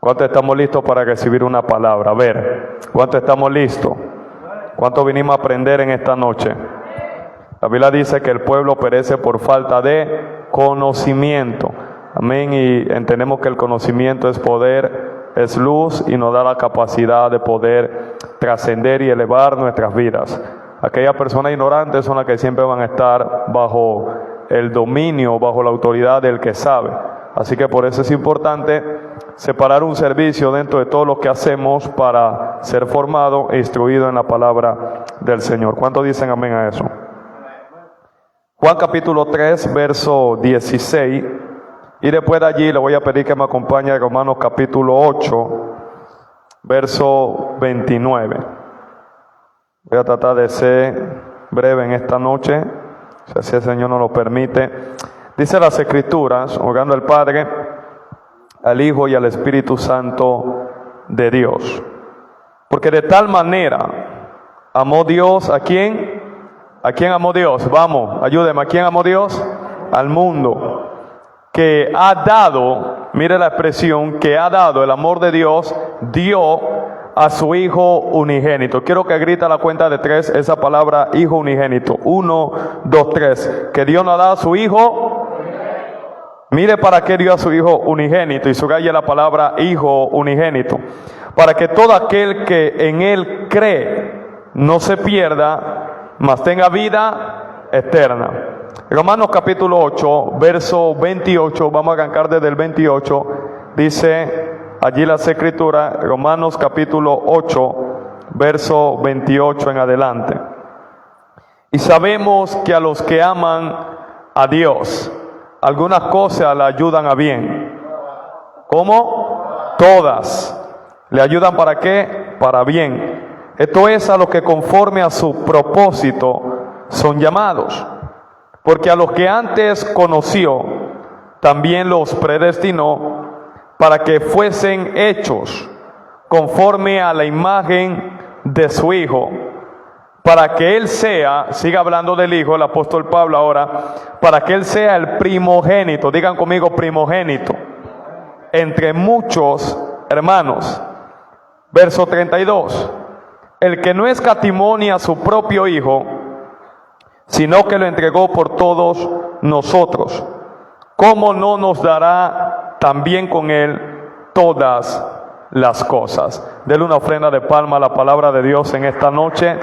¿Cuántos estamos listos para recibir una palabra? A ver, ¿cuántos estamos listos? ¿Cuántos vinimos a aprender en esta noche? La Biblia dice que el pueblo perece por falta de conocimiento. Amén. Y entendemos que el conocimiento es poder, es luz y nos da la capacidad de poder trascender y elevar nuestras vidas. Aquellas personas ignorantes son las que siempre van a estar bajo el dominio, bajo la autoridad del que sabe. Así que por eso es importante separar un servicio dentro de todo lo que hacemos para ser formado e instruido en la palabra del Señor. ¿Cuántos dicen amén a eso? Juan capítulo 3, verso 16. Y después de allí le voy a pedir que me acompañe a Romanos capítulo 8, verso 29. Voy a tratar de ser breve en esta noche, si así el Señor nos lo permite. Dice las Escrituras, orando al Padre, al Hijo y al Espíritu Santo de Dios. Porque de tal manera amó Dios ¿a quién? ¿A quién amó Dios? Vamos, ayúdeme. ¿A quién amó Dios? Al mundo. Que ha dado, mire la expresión, que ha dado el amor de Dios, dio a su Hijo unigénito. Quiero que grite a la cuenta de 3 esa palabra Hijo unigénito. 1, 2, 3. Que Dios nos ha dado a su Hijo. Mire para qué dio a su Hijo unigénito y subraye la palabra Hijo unigénito. Para que todo aquel que en Él cree no se pierda, mas tenga vida eterna. Romanos capítulo 8, verso 28, vamos a arrancar desde el 28, dice allí las Escrituras, Romanos capítulo 8, verso 28 en adelante. Y sabemos que a los que aman a Dios, algunas cosas le ayudan a bien. ¿Cómo? Todas. ¿Le ayudan para qué? Para bien. Esto es a los que conforme a su propósito son llamados. Porque a los que antes conoció, también los predestinó para que fuesen hechos conforme a la imagen de su Hijo, para que Él sea, siga hablando del Hijo, el apóstol Pablo ahora, para que Él sea el primogénito, digan conmigo primogénito, entre muchos hermanos. Verso 32, el que no escatimó ni a su propio Hijo, sino que lo entregó por todos nosotros, ¿cómo no nos dará también con Él todas las cosas? Denle una ofrenda de palma a la palabra de Dios en esta noche.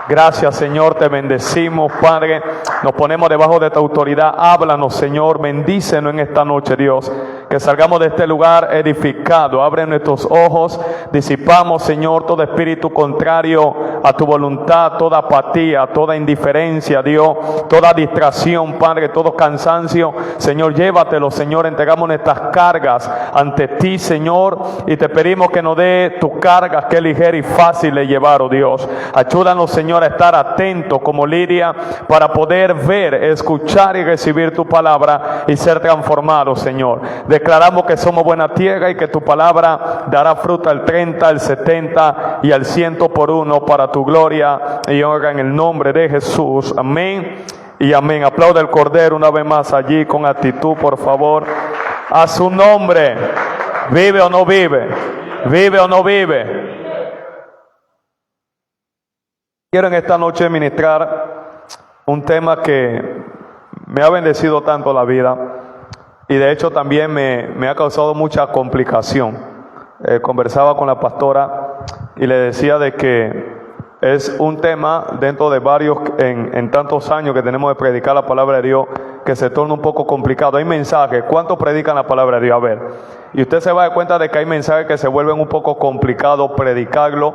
Gracias, Señor, te bendecimos, Padre. Nos ponemos debajo de tu autoridad. Háblanos, Señor, bendícenos en esta noche, Dios. Que salgamos de este lugar edificado. Abre nuestros ojos. Disipamos, Señor, todo espíritu contrario a tu voluntad, toda apatía, toda indiferencia, Dios, toda distracción, Padre, todo cansancio. Señor, llévatelo, Señor. Entregamos nuestras cargas ante ti, Señor, y te pedimos que nos dé tus cargas, que es ligera y fácil de llevar, oh Dios. Ayúdanos, Señor, a estar atentos como Lidia para poder ver, escuchar y recibir tu palabra y ser transformados, Señor. Declaramos que somos buena tierra y que tu palabra dará fruto al 30, al 70 y al 100 por uno para tu gloria y honra en el nombre de Jesús. Amén y amén. Aplauda el Cordero una vez más allí con actitud, por favor. A su nombre. ¿Vive o no vive? ¿Vive o no vive? Quiero en esta noche ministrar un tema que me ha bendecido tanto la vida y de hecho también me ha causado mucha complicación. Conversaba con la pastora y le decía de que es un tema dentro de varios, en tantos años que tenemos de predicar la palabra de Dios, que se torna un poco complicado. Hay mensajes, ¿cuántos predican la palabra de Dios? A ver, y usted se va a dar cuenta de que hay mensajes que se vuelven un poco complicados predicarlo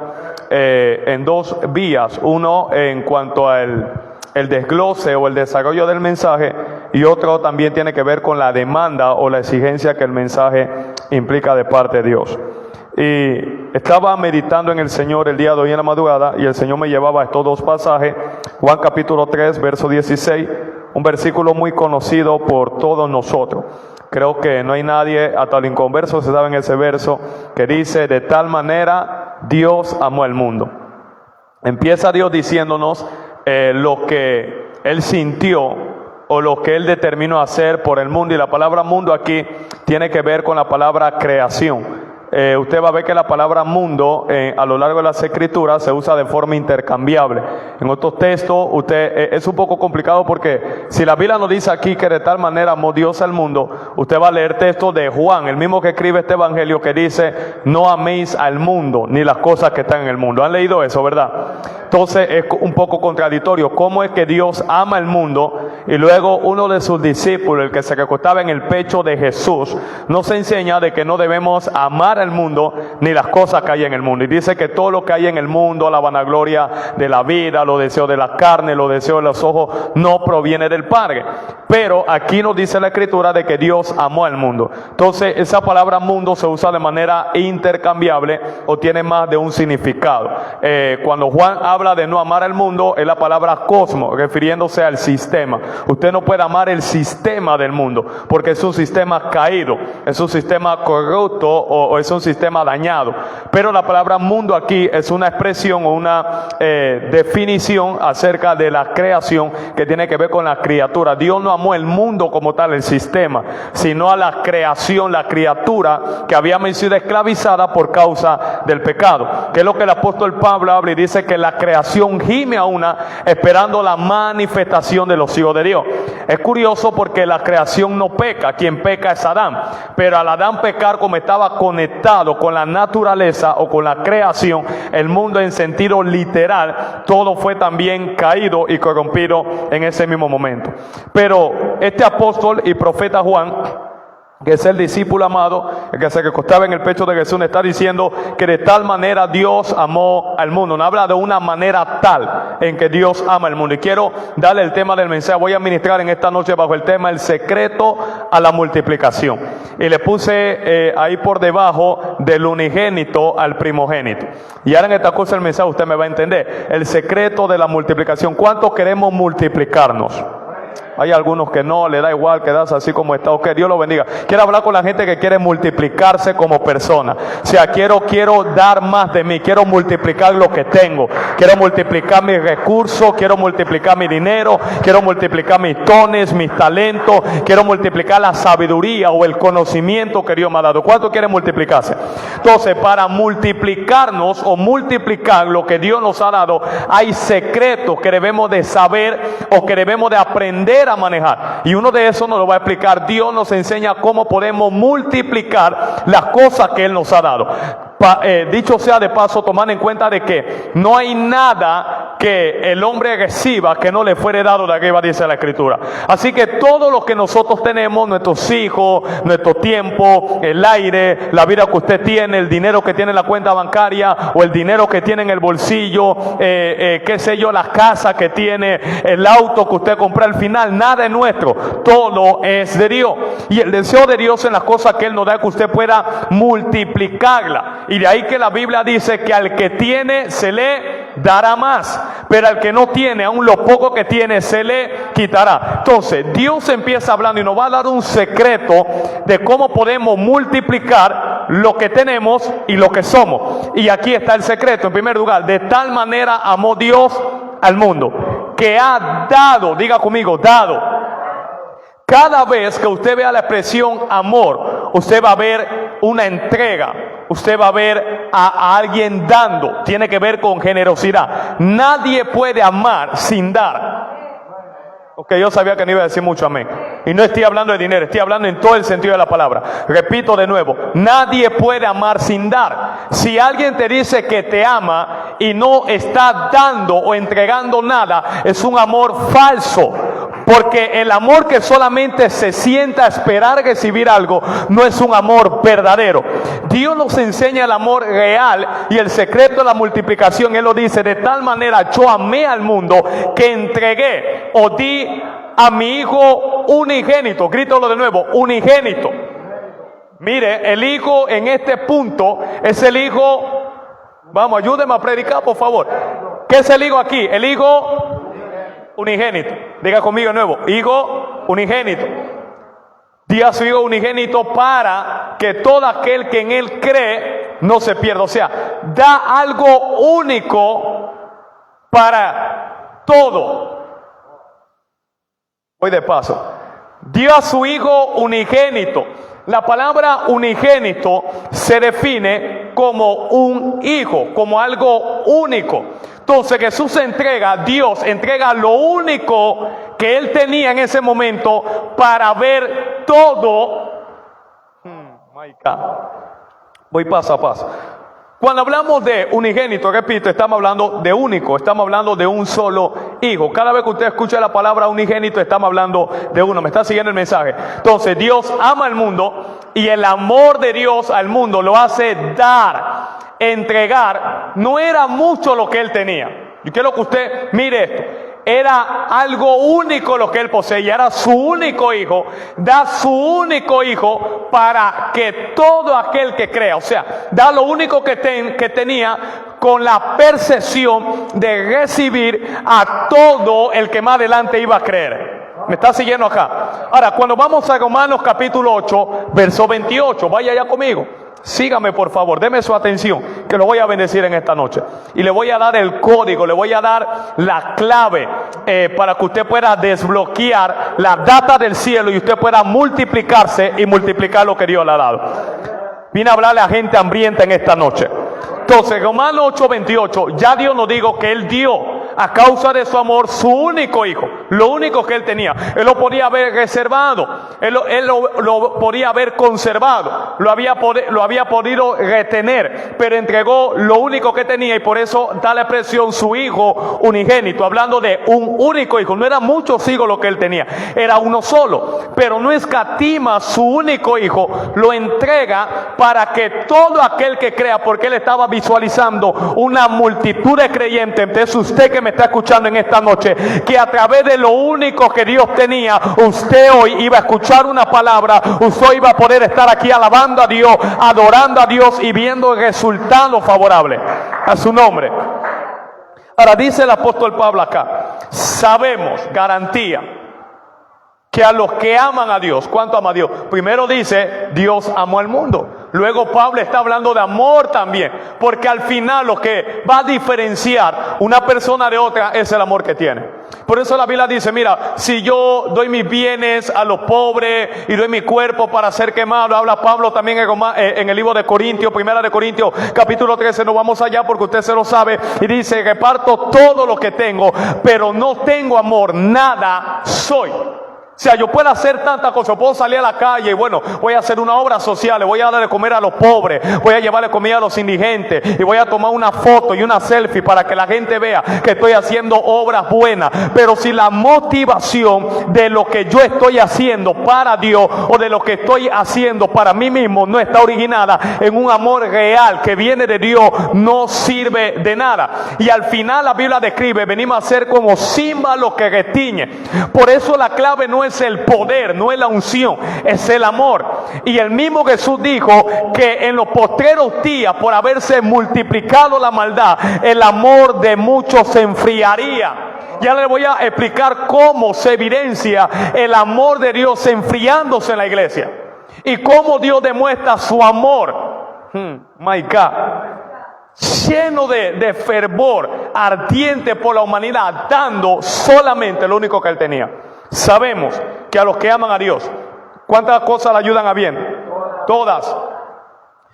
en dos vías. Uno en cuanto al desglose o el desarrollo del mensaje, y otro también tiene que ver con la demanda o la exigencia que el mensaje implica de parte de Dios. Y estaba meditando en el Señor el día de hoy en la madrugada, y el Señor me llevaba a estos dos pasajes. Juan capítulo 3, verso 16, un versículo muy conocido por todos nosotros. Creo que no hay nadie, hasta el inconverso se sabe en ese verso, que dice: de tal manera Dios amó al mundo. Empieza Dios diciéndonos lo que Él sintió o lo que Él determinó hacer por el mundo. Y la palabra mundo aquí tiene que ver con la palabra creación. usted va a ver que la palabra mundo a lo largo de las escrituras se usa de forma intercambiable. En otros textos es un poco complicado porque si la Biblia nos dice aquí que de tal manera amó Dios al mundo, usted va a leer textos de Juan, el mismo que escribe este evangelio, que dice: no améis al mundo ni las cosas que están en el mundo. ¿Han leído eso, verdad? Entonces es un poco contradictorio. ¿Cómo es que Dios ama el mundo y luego uno de sus discípulos, el que se recostaba en el pecho de Jesús, nos enseña de que no debemos amar al mundo ni las cosas que hay en el mundo? Y dice que todo lo que hay en el mundo, la vanagloria de la vida, los deseos de la carne, los deseos de los ojos, no proviene del Padre. Pero aquí nos dice la Escritura de que Dios amó al mundo. Entonces esa palabra mundo se usa de manera intercambiable o tiene más de un significado. Cuando Juan habla de no amar al mundo, es la palabra cosmos, refiriéndose al sistema. Usted no puede amar el sistema del mundo porque es un sistema caído, es un sistema corrupto o es un sistema dañado. Pero la palabra mundo aquí es una expresión o una definición acerca de la creación que tiene que ver con la criatura. Dios no amó el mundo como tal, el sistema, sino a la creación, la criatura que había sido esclavizada por causa del pecado, que es lo que el apóstol Pablo habla y dice que la creación gime a una esperando la manifestación de los hijos de Dios. Es curioso porque la creación no peca, quien peca es Adán, pero al Adán pecar, como estaba conectado con la naturaleza o con la creación, el mundo en sentido literal, todo fue también caído y corrompido en ese mismo momento. Pero este apóstol y profeta Juan, que es el discípulo amado, el que se recostaba en el pecho de Jesús, está diciendo que de tal manera Dios amó al mundo. No habla de una manera tal en que Dios ama al mundo. Y quiero darle el tema del mensaje. Voy a ministrar en esta noche bajo el tema: el secreto a la multiplicación. Y le puse ahí por debajo: del unigénito al primogénito. Y ahora en esta cosa el mensaje usted me va a entender. El secreto de la multiplicación. ¿Cuánto queremos multiplicarnos? Hay algunos que no, le da igual, quedarse así como está. Ok, Dios lo bendiga. Quiero hablar con la gente que quiere multiplicarse como persona. O sea, quiero dar más de mí, quiero multiplicar lo que tengo, quiero multiplicar mis recursos, quiero multiplicar mi dinero, quiero multiplicar mis dones, mis talentos, quiero multiplicar la sabiduría o el conocimiento que Dios me ha dado. ¿Cuánto quiere multiplicarse? Entonces, para multiplicarnos o multiplicar lo que Dios nos ha dado, hay secretos que debemos de saber o que debemos de aprender a manejar, y uno de esos nos lo va a explicar. Dios nos enseña cómo podemos multiplicar las cosas que Él nos ha dado. Dicho sea de paso, tomar en cuenta de que no hay nada que el hombre reciba que no le fuere dado de arriba, dice la Escritura. Así que todo lo que nosotros tenemos, nuestros hijos, nuestro tiempo, el aire, la vida que usted tiene, el dinero que tiene en la cuenta bancaria o el dinero que tiene en el bolsillo, qué sé yo, la casa que tiene, el auto que usted compra, al final nada es nuestro, todo es de Dios. Y el deseo de Dios en las cosas que Él nos da es que usted pueda multiplicarla. Y de ahí que la Biblia dice que al que tiene se le dará más, pero al que no tiene, aun lo poco que tiene, se le quitará. Entonces Dios empieza hablando y nos va a dar un secreto de cómo podemos multiplicar lo que tenemos y lo que somos. Y aquí está el secreto. En primer lugar, de tal manera amó Dios al mundo, que ha dado, diga conmigo, dado. Cada vez que usted vea la expresión amor, usted va a ver una entrega, usted va a ver a alguien dando. Tiene que ver con generosidad. Nadie puede amar sin dar. Ok, yo sabía que no iba a decir mucho amén. Y no estoy hablando de dinero, estoy hablando en todo el sentido de la palabra. Repito de nuevo, nadie puede amar sin dar. Si alguien te dice que te ama y no está dando o entregando nada, es un amor falso. Porque el amor que solamente se sienta a esperar recibir algo no es un amor verdadero. Dios nos enseña el amor real y el secreto de la multiplicación. Él lo dice: de tal manera yo amé al mundo que entregué o di a mi hijo unigénito. Grítalo de nuevo, unigénito. Mire, el hijo en este punto es el hijo. Vamos, ayúdeme a predicar, por favor. ¿Qué es el hijo aquí? El hijo unigénito. Diga conmigo de nuevo, hijo unigénito. Di a su hijo unigénito para que todo aquel que en él cree no se pierda. O sea, da algo único para todo. Voy de paso. dio a su Hijo unigénito. La palabra unigénito se define como un hijo, como algo único. Entonces Jesús Dios entrega lo único que Él tenía en ese momento para ver todo. My God. Voy paso a paso. Cuando hablamos de unigénito, repito, estamos hablando de único, estamos hablando de un solo hijo. Cada vez que usted escucha la palabra unigénito, estamos hablando de uno. ¿Me está siguiendo el mensaje? Entonces, Dios ama al mundo y el amor de Dios al mundo lo hace dar, entregar. No era mucho lo que Él tenía. Yo quiero que usted mire esto. Era algo único lo que Él poseía, era su único hijo, da su único hijo para que todo aquel que crea, o sea, da lo único que tenía con la percepción de recibir a todo el que más adelante iba a creer. ¿Me está siguiendo acá? Ahora, cuando vamos a Romanos capítulo 8, verso 28, vaya ya conmigo. Sígame por favor, deme su atención, que lo voy a bendecir en esta noche. Y le voy a dar el código, le voy a dar la clave para que usted pueda desbloquear la data del cielo y usted pueda multiplicarse y multiplicar lo que Dios le ha dado. Vine a hablarle a gente hambrienta en esta noche. Entonces, Romanos 8:28, ya Dios nos dijo que Él dio a causa de su amor su único hijo, lo único que Él tenía. Él lo podía haber reservado, Él lo podía haber conservado, lo había podido retener, pero entregó lo único que tenía y por eso da la expresión su hijo unigénito, hablando de un único hijo. No eran muchos hijos lo que Él tenía, era uno solo, pero no escatima su único hijo, lo entrega para que todo aquel que crea, porque Él estaba visualizando una multitud de creyentes. Entonces usted que me está escuchando en esta noche, que a través de lo único que Dios tenía, usted hoy iba a escuchar una palabra, usted iba a poder estar aquí alabando a Dios, adorando a Dios y viendo el resultado favorable a su nombre. Ahora dice el apóstol Pablo acá, sabemos, garantía, que a los que aman a Dios, ¿cuánto ama a Dios? Primero dice, Dios amó al mundo. Luego Pablo está hablando de amor también, porque al final lo que va a diferenciar una persona de otra es el amor que tiene. Por eso la Biblia dice, mira, si yo doy mis bienes a los pobres y doy mi cuerpo para ser quemado, habla Pablo también en el libro de Corintios, primera de Corintios, capítulo 13, no vamos allá porque usted se lo sabe, y dice, reparto todo lo que tengo, pero no tengo amor, nada soy. O sea, yo puedo hacer tantas cosas, puedo salir a la calle y bueno, voy a hacer una obra social, voy a darle de comer a los pobres, voy a llevarle comida a los indigentes y voy a tomar una foto y una selfie para que la gente vea que estoy haciendo obras buenas. Pero si la motivación de lo que yo estoy haciendo para Dios o de lo que estoy haciendo para mí mismo no está originada en un amor real que viene de Dios, no sirve de nada. Y al final la Biblia describe, venimos a ser como címbalo que retiñe. Por eso la clave no es el poder, no es la unción, es el amor. Y el mismo Jesús dijo que en los postreros días, por haberse multiplicado la maldad, el amor de muchos se enfriaría. Ya le voy a explicar cómo se evidencia el amor de Dios enfriándose en la iglesia y cómo Dios demuestra su amor. My God. Lleno de fervor, ardiente por la humanidad, dando solamente lo único que Él tenía. Sabemos que a los que aman a Dios, ¿cuántas cosas le ayudan a bien? Todas.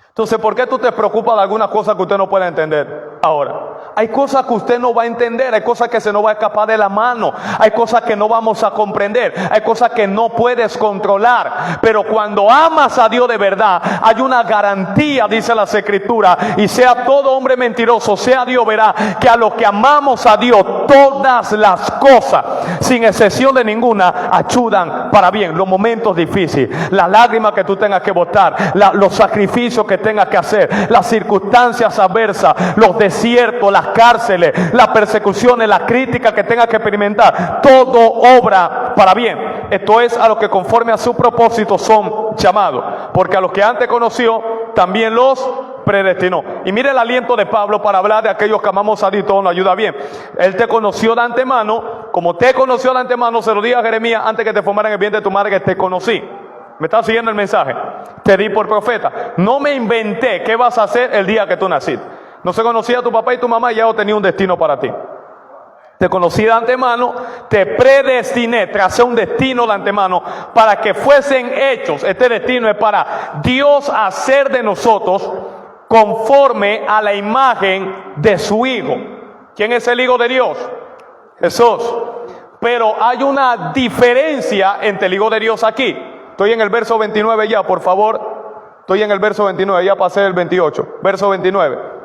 Entonces, ¿por qué tú te preocupas de algunas cosas que usted no puede entender ahora? Hay cosas que usted no va a entender, hay cosas que se nos va a escapar de la mano, hay cosas que no vamos a comprender, hay cosas que no puedes controlar. Pero cuando amas a Dios de verdad, hay una garantía, dice las Escrituras, y sea todo hombre mentiroso, sea Dios verá, que a los que amamos a Dios, todas las cosas, sin excepción de ninguna, ayudan para bien. Los momentos difíciles, las lágrimas que tú tengas que botar, los sacrificios que tengas que hacer, las circunstancias adversas, los desiertos, las cárceles, las persecuciones, las críticas que tengas que experimentar, todo obra para bien. Esto es a los que conforme a su propósito son llamados, porque a los que antes conoció también los predestinó. Y mire el aliento de Pablo para hablar de aquellos que amamos a Dios, todo nos ayuda bien. Él te conoció de antemano, como te conoció de antemano, se lo diga a Jeremías, antes que te formara en el vientre de tu madre, que te conocí. ¿Me estás siguiendo el mensaje? Te di por profeta. No me inventé qué vas a hacer el día que tú naciste. No se conocía a tu papá y tu mamá y ya tenía un destino para ti. Te conocí de antemano, te predestiné, tracé un destino de antemano para que fuesen hechos. Este destino es para Dios hacer de nosotros conforme a la imagen de su Hijo. ¿Quién es el Hijo de Dios? Jesús. Pero hay una diferencia entre el Hijo de Dios aquí. Estoy en el verso 29 ya, por favor. Estoy en el verso 29, ya pasé el 28. Verso 29.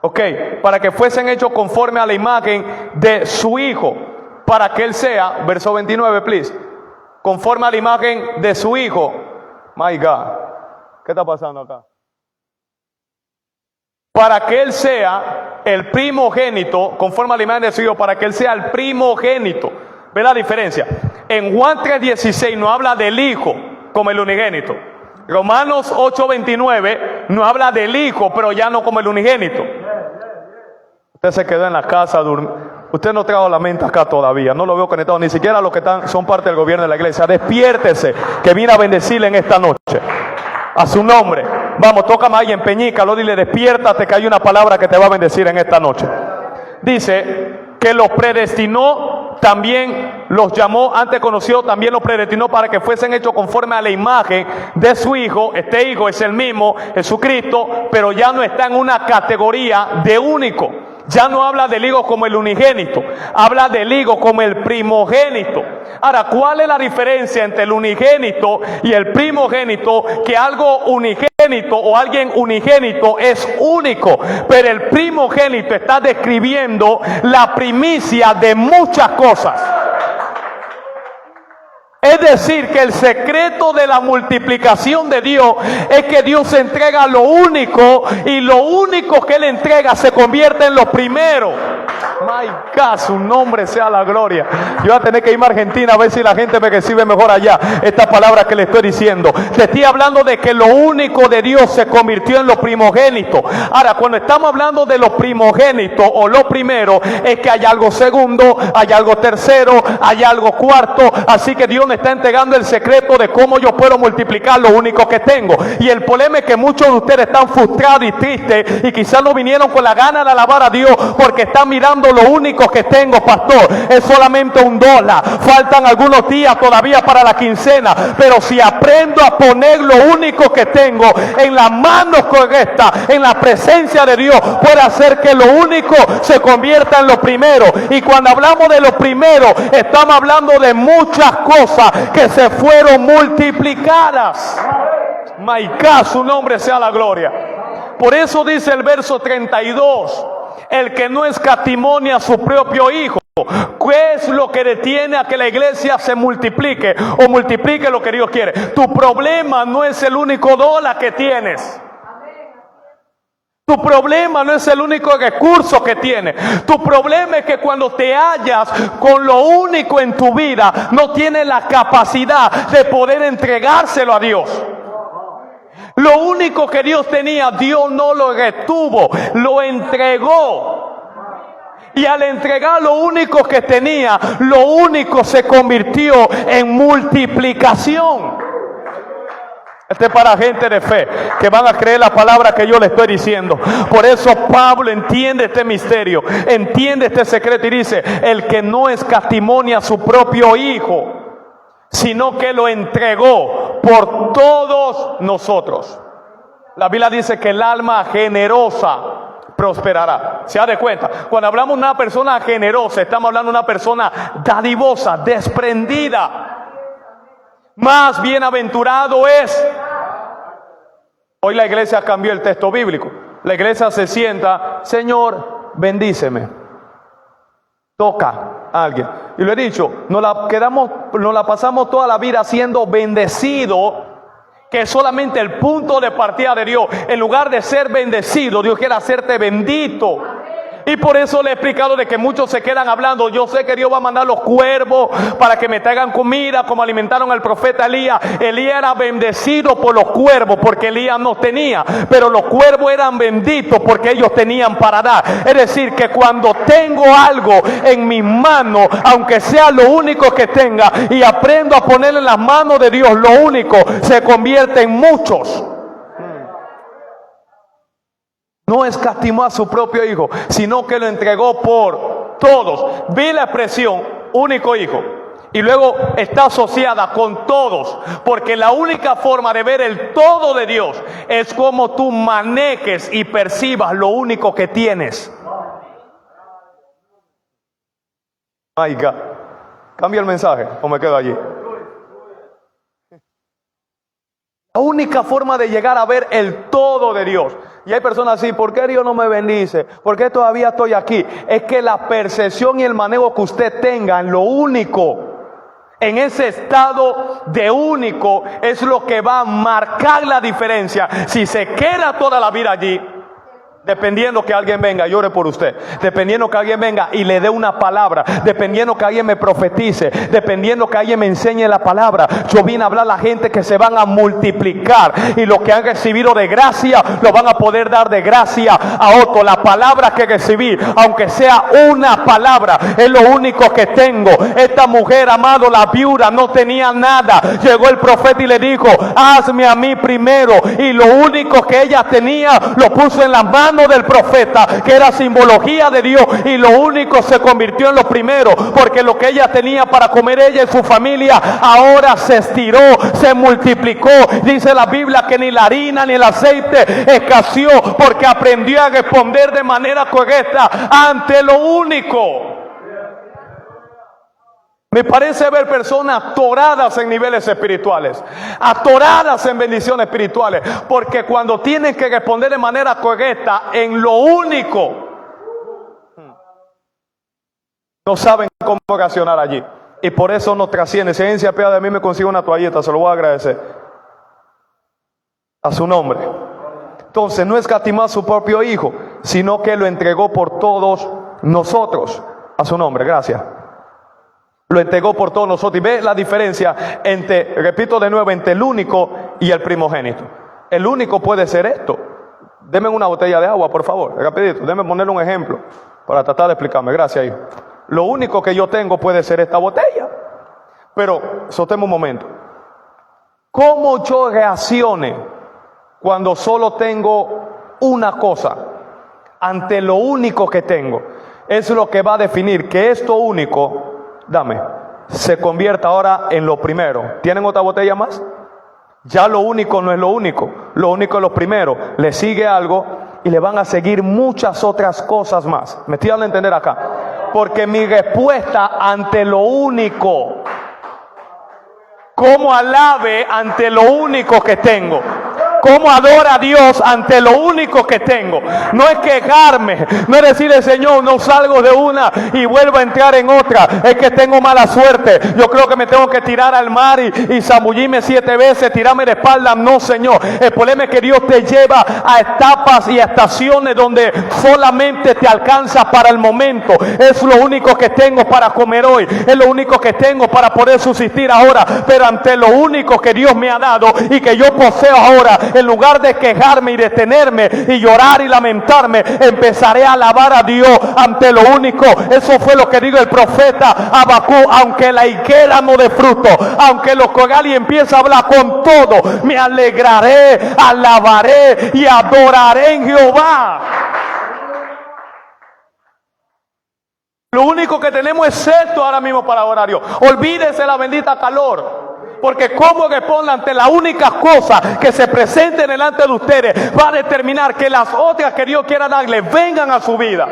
Ok, para que fuesen hechos conforme a la imagen de su Hijo, para que Él sea, verso 29, please, conforme a la imagen de su Hijo. My God, ¿qué está pasando acá? Para que Él sea el primogénito, conforme a la imagen de su Hijo, para que Él sea el primogénito. ¿Ve la diferencia? En Juan 3:16 no habla del Hijo como el unigénito. Romanos 8:29 no habla del Hijo, pero ya no como el unigénito. Usted se quedó en la casa, usted no trajo la mente acá todavía, no lo veo conectado, ni siquiera los que son parte del gobierno de la iglesia. Despiértese, que viene a bendecirle en esta noche. A su nombre. Vamos, tócame a alguien, peñícalo, dile, despiértate, que hay una palabra que te va a bendecir en esta noche. Dice que los predestinó, también los llamó, antes conoció, también los predestinó para que fuesen hechos conforme a la imagen de su Hijo. Este Hijo es el mismo, Jesucristo, pero ya no está en una categoría de único. Ya no habla del Hijo como el unigénito, habla del Hijo como el primogénito. Ahora, ¿cuál es la diferencia entre el unigénito y el primogénito? Que algo unigénito o alguien unigénito es único, pero el primogénito está describiendo la primicia de muchas cosas. Es decir, que el secreto de la multiplicación de Dios es que Dios entrega lo único, y lo único que Él entrega se convierte en lo primero. My God, su nombre sea la gloria. Yo voy a tener que irme a Argentina a ver si la gente me recibe mejor allá esta palabra que le estoy diciendo. Te estoy hablando de que lo único de Dios se convirtió en lo primogénito. Ahora, cuando estamos hablando de lo primogénito o lo primero, es que hay algo segundo, hay algo tercero, hay algo cuarto. Así que Dios me está entregando el secreto de cómo yo puedo multiplicar lo único que tengo. Y el problema es que muchos de ustedes están frustrados y tristes, y quizás no vinieron con la gana de alabar a Dios porque están mirando lo único que tengo, pastor, es solamente $1. Faltan algunos días todavía para la quincena, pero si aprendo a poner lo único que tengo en las manos correctas, en la presencia de Dios, puede hacer que lo único se convierta en lo primero. Y cuando hablamos de lo primero, estamos hablando de muchas cosas que se fueron multiplicadas. My God, su nombre sea la gloria. Por eso dice el verso 32, el que no escatimó a su propio Hijo. ¿Qué es lo que detiene a que la iglesia se multiplique o multiplique lo que Dios quiere? Tu problema no es el único dólar que tienes. Tu problema no es el único recurso que tienes. Tu problema es que cuando te hallas con lo único en tu vida, no tienes la capacidad de poder entregárselo a Dios. Lo único que Dios tenía, Dios no lo retuvo, lo entregó. Y al entregar lo único que tenía, lo único se convirtió en multiplicación. Este es para gente de fe, que van a creer la palabra que yo le estoy diciendo. Por eso Pablo entiende este misterio, entiende este secreto y dice, el que no escatimó a su propio Hijo, sino que lo entregó por todos nosotros. La Biblia dice que el alma generosa prosperará. ¿Se da cuenta? Cuando hablamos de una persona generosa, estamos hablando de una persona dadivosa, desprendida. Más bienaventurado es. Hoy la iglesia cambió el texto bíblico. La iglesia se sienta, Señor, bendíceme. Toca a alguien. Y lo he dicho, nos la pasamos toda la vida siendo bendecido, que es solamente el punto de partida de Dios. En lugar de ser bendecido, Dios quiere hacerte bendito. Y por eso le he explicado de que muchos se quedan hablando. Yo sé que Dios va a mandar los cuervos para que me traigan comida, como alimentaron al profeta Elías. Elías era bendecido por los cuervos porque Elías no tenía, pero los cuervos eran benditos porque ellos tenían para dar. Es decir, que cuando tengo algo en mis manos, aunque sea lo único que tenga, y aprendo a ponerle en las manos de Dios lo único, se convierte en muchos. No escatimó a su propio Hijo, sino que lo entregó por todos. Vi la expresión único hijo y luego está asociada con todos, porque la única forma de ver el todo de Dios es como tú manejes y percibas lo único que tienes. My God. ¿Cambia el mensaje o me quedo allí? La única forma de llegar a ver el todo de Dios. Y hay personas así, ¿por qué Dios no me bendice? ¿Por qué todavía estoy aquí? Es que la percepción y el manejo que usted tenga en lo único, en ese estado de único, es lo que va a marcar la diferencia. Si se queda toda la vida allí, dependiendo que alguien venga y ore por usted, dependiendo que alguien venga y le dé una palabra, dependiendo que alguien me profetice, dependiendo que alguien me enseñe la palabra, yo vine a hablar a la gente que se van a multiplicar y lo que han recibido de gracia lo van a poder dar de gracia a otro. La palabra que recibí, aunque sea una palabra, es lo único que tengo. Esta mujer, amado, la viuda, no tenía nada. Llegó el profeta y le dijo, hazme a mí primero, y lo único que ella tenía lo puso en las manos del profeta, que era simbología de Dios, y lo único se convirtió en lo primero, porque lo que ella tenía para comer ella y su familia ahora se estiró, se multiplicó. Dice la Biblia que ni la harina ni el aceite escaseó, porque aprendió a responder de manera correcta ante lo único. Me parece ver personas atoradas en niveles espirituales, atoradas en bendiciones espirituales, porque cuando tienen que responder de manera correcta en lo único, no saben cómo reaccionar allí. Y por eso no trasciende. Si alguien se apiada de mí, me consigue una toallita, se lo voy a agradecer. A su nombre. Entonces, no escatimó a su propio hijo, sino que lo entregó por todos nosotros. A su nombre, gracias. Lo entregó por todos nosotros. Y ve la diferencia entre, repito de nuevo, entre el único y el primogénito. El único puede ser esto. Deme una botella de agua, por favor. Rapidito, déme ponerle un ejemplo para tratar de explicarme. Gracias, hijo. Lo único que yo tengo puede ser esta botella. Pero, soltemos un momento. ¿Cómo yo reaccione cuando solo tengo una cosa ante lo único que tengo? Es lo que va a definir que esto único, dame, se convierta ahora en lo primero. ¿Tienen otra botella más? Ya lo único no es lo único es lo primero. Le sigue algo y le van a seguir muchas otras cosas más. ¿Me estoy dando a entender acá? Porque mi respuesta ante lo único, ¿cómo alabe ante lo único que tengo? ¿Cómo adora a Dios ante lo único que tengo? No es quejarme, no es decirle, Señor, no salgo de una y vuelvo a entrar en otra. Es que tengo mala suerte. Yo creo que me tengo que tirar al mar y zambullirme 7 veces, tirarme de espalda. No, Señor. El problema es que Dios te lleva a etapas y a estaciones donde solamente te alcanza para el momento. Es lo único que tengo para comer hoy. Es lo único que tengo para poder subsistir ahora. Pero ante lo único que Dios me ha dado y que yo poseo ahora, en lugar de quejarme y detenerme y llorar y lamentarme, empezaré a alabar a Dios ante lo único. Eso fue lo que dijo el profeta Habacuc. Aunque la higuera no dé fruto, aunque los corales empieza a hablar con todo, me alegraré, alabaré y adoraré en Jehová. Lo único que tenemos es esto ahora mismo para adorar a Dios. Olvídese la bendita calor. Porque cómo responde ante la única cosa que se presente delante de ustedes va a determinar que las otras que Dios quiera darle vengan a su vida.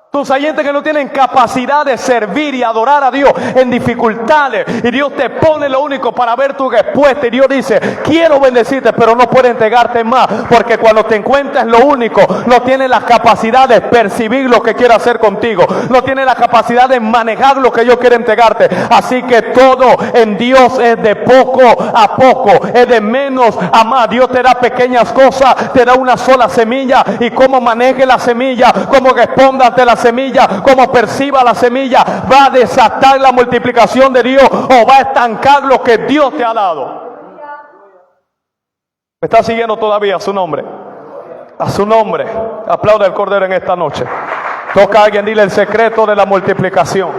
Tus oyentes que no tienen capacidad de servir y adorar a Dios en dificultades, y Dios te pone lo único para ver tu respuesta, y Dios dice, quiero bendecirte, pero no puede entregarte más, porque cuando te encuentres lo único, no tienes la capacidad de percibir lo que quiere hacer contigo, no tienes la capacidad de manejar lo que yo quiero entregarte. Así que todo en Dios es de poco a poco, es de menos a más. Dios te da pequeñas cosas, te da una sola semilla, y cómo maneje la semilla, cómo responda ante la semilla, como perciba la semilla, va a desatar la multiplicación de Dios o va a estancar lo que Dios te ha dado. ¿Me está siguiendo todavía? A su nombre. A su nombre. Aplauda el Cordero en esta noche. Toca a alguien, dile el secreto de la multiplicación.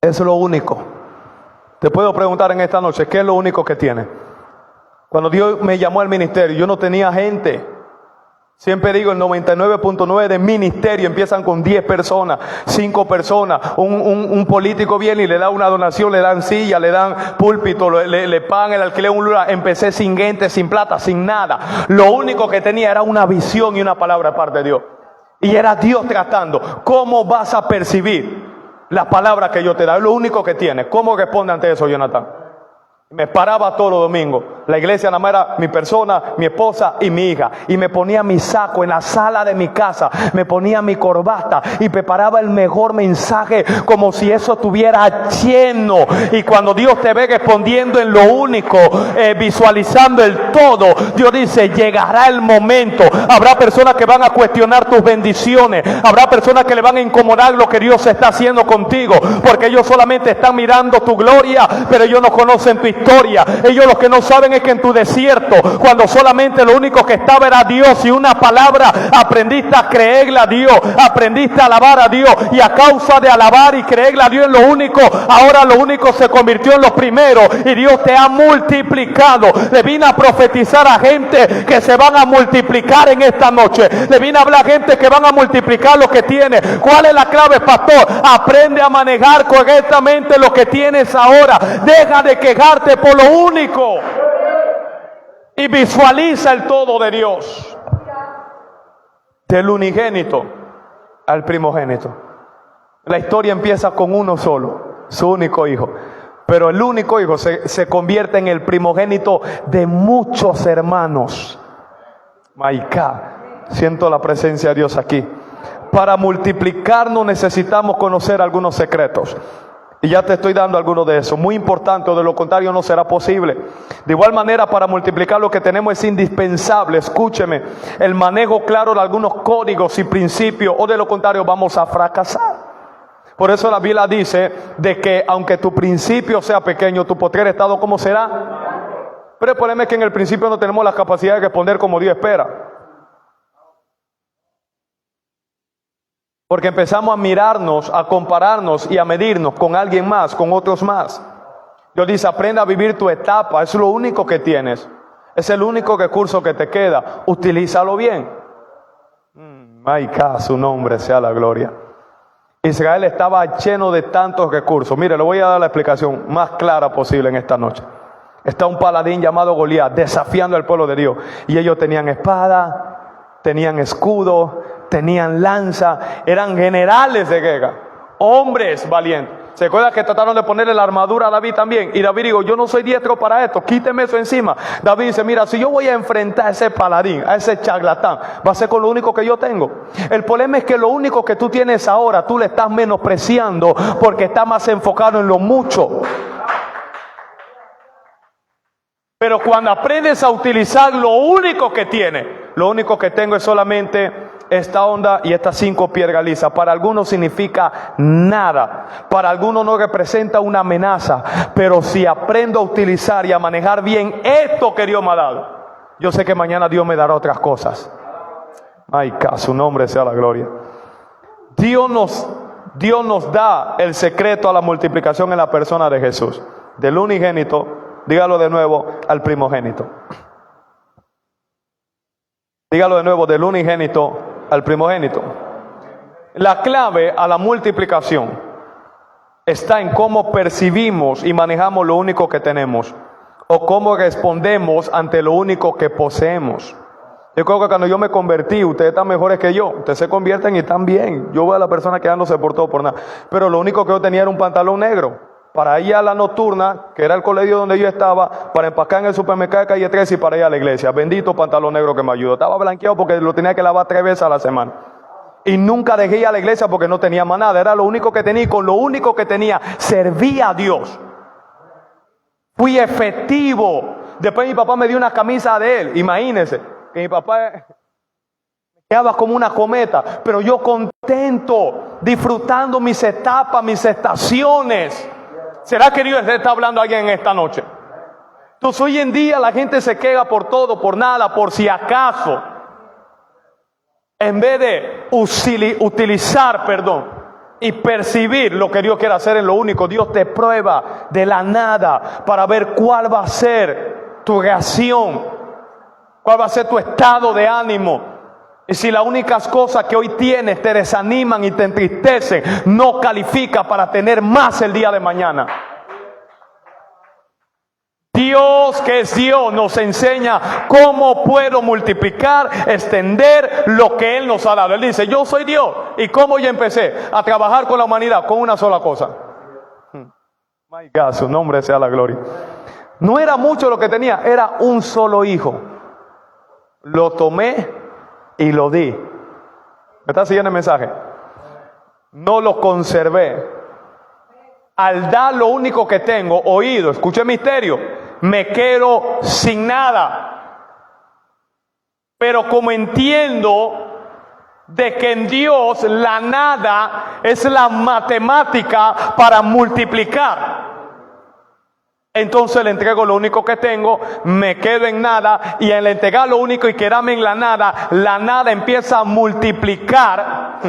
Es lo único. Te puedo preguntar en esta noche, ¿qué es lo único que tiene? Cuando Dios me llamó al ministerio, yo no tenía gente. Siempre digo, el 99.9 de ministerio empiezan con 10 personas, 5 personas. Un político viene y le da una donación, le dan silla, le dan púlpito, le pagan el alquiler, un lugar. Empecé sin gente, sin plata, sin nada. Lo único que tenía era una visión y una palabra de parte de Dios. Y era Dios tratando. ¿Cómo vas a percibir la palabra que yo te da? Es lo único que tienes. ¿Cómo responde ante eso, Jonathan? Me paraba todos los domingos. La iglesia nada más era mi persona, mi esposa y mi hija. Y me ponía mi saco en la sala de mi casa. Me ponía mi corbata y preparaba el mejor mensaje como si eso estuviera lleno. Y cuando Dios te ve respondiendo en lo único, visualizando el todo, Dios dice, llegará el momento. Habrá personas que van a cuestionar tus bendiciones. Habrá personas que le van a incomodar lo que Dios está haciendo contigo. Porque ellos solamente están mirando tu gloria, pero ellos no conocen tu historia. Ellos lo que no saben es que en tu desierto, cuando solamente lo único que estaba era Dios y una palabra, aprendiste a creerle a Dios, aprendiste a alabar a Dios, y a causa de alabar y creerle a Dios en lo único, ahora lo único se convirtió en lo primero y Dios te ha multiplicado. Le vine a profetizar a gente que se van a multiplicar en esta noche. Le vine a hablar a gente que van a multiplicar lo que tiene. ¿Cuál es la clave, pastor? Aprende a manejar correctamente lo que tienes ahora. Deja de quejarte por lo único y visualiza el todo de Dios. Del unigénito al primogénito. La historia empieza con uno solo, su único hijo, pero el único hijo se convierte en el primogénito de muchos hermanos. Maiká, siento la presencia de Dios aquí. Para multiplicarnos necesitamos conocer algunos secretos. Y ya te estoy dando algunos de esos, muy importantes, de lo contrario no será posible. De igual manera, para multiplicar lo que tenemos es indispensable, escúcheme, el manejo claro de algunos códigos y principios, o de lo contrario vamos a fracasar. Por eso la Biblia dice de que aunque tu principio sea pequeño, tu postrer estado, ¿cómo será? Pero el problema es que en el principio no tenemos la capacidad de responder como Dios espera. Porque empezamos a mirarnos, a compararnos y a medirnos con alguien más, con otros más. Dios dice, aprenda a vivir tu etapa, es lo único que tienes. Es el único recurso que te queda. Utilízalo bien. Maiká, su nombre sea la gloria. Israel estaba lleno de tantos recursos. Mire, le voy a dar la explicación más clara posible en esta noche. Está un paladín llamado Goliat desafiando al pueblo de Dios. Y ellos tenían espada, tenían escudo, tenían lanza, eran generales de guerra, hombres valientes. ¿Se acuerda que trataron de ponerle la armadura a David también? Y David dijo, yo no soy diestro para esto, quíteme eso encima. David dice, mira, si yo voy a enfrentar a ese paladín, a ese charlatán, va a ser con lo único que yo tengo. El problema es que lo único que tú tienes ahora, tú le estás menospreciando porque está más enfocado en lo mucho. Pero cuando aprendes a utilizar lo único que tienes, lo único que tengo es solamente esta onda y estas 5 piedras lisas. Para algunos significa nada. Para algunos no representa una amenaza. Pero si aprendo a utilizar y a manejar bien esto que Dios me ha dado, yo sé que mañana Dios me dará otras cosas. Ay, que su nombre sea la gloria. Dios nos da el secreto a la multiplicación en la persona de Jesús. Del unigénito, dígalo de nuevo, al primogénito. Dígalo de nuevo, del unigénito al primogénito. La clave a la multiplicación está en cómo percibimos y manejamos lo único que tenemos, o cómo respondemos ante lo único que poseemos. Yo creo que cuando yo me convertí, ustedes están mejores que yo, ustedes se convierten y están bien. Yo veo a la persona que ya no se portó por nada, pero lo único que yo tenía era un pantalón negro para ir a la nocturna, que era el colegio donde yo estaba, para empacar en el supermercado de calle 13 y para ir a la iglesia. Bendito pantalón negro que me ayudó. Estaba blanqueado porque lo tenía que lavar 3 veces a la semana. Y nunca dejé ir a la iglesia porque no tenía más nada. Era lo único que tenía y con lo único que tenía servía a Dios. Fui efectivo. Después mi papá me dio una camisa de él. Imagínense que mi papá quedaba como una cometa, pero yo contento, disfrutando mis etapas, mis estaciones. ¿Será que Dios está hablando a alguien en esta noche? Entonces hoy en día la gente se queja por todo, por nada, por si acaso. En vez de utilizar, y percibir lo que Dios quiere hacer en lo único, Dios te prueba de la nada para ver cuál va a ser tu reacción, cuál va a ser tu estado de ánimo. Y si las únicas cosas que hoy tienes te desaniman y te entristecen, no califica para tener más el día de mañana. Dios, que es Dios, nos enseña cómo puedo multiplicar, extender lo que Él nos ha dado. Él dice, yo soy Dios. ¿Y cómo yo empecé a trabajar con la humanidad? Con una sola cosa. My God, su nombre sea la gloria. No era mucho lo que tenía, era un solo hijo. Lo tomé y lo di. ¿Me está siguiendo el mensaje? No lo conservé. Al dar lo único que tengo, oído, escuché el misterio, me quedo sin nada. Pero como entiendo de que en Dios la nada es la matemática para multiplicar, entonces le entrego lo único que tengo, me quedo en nada, y al entregar lo único y quedarme en la nada empieza a multiplicar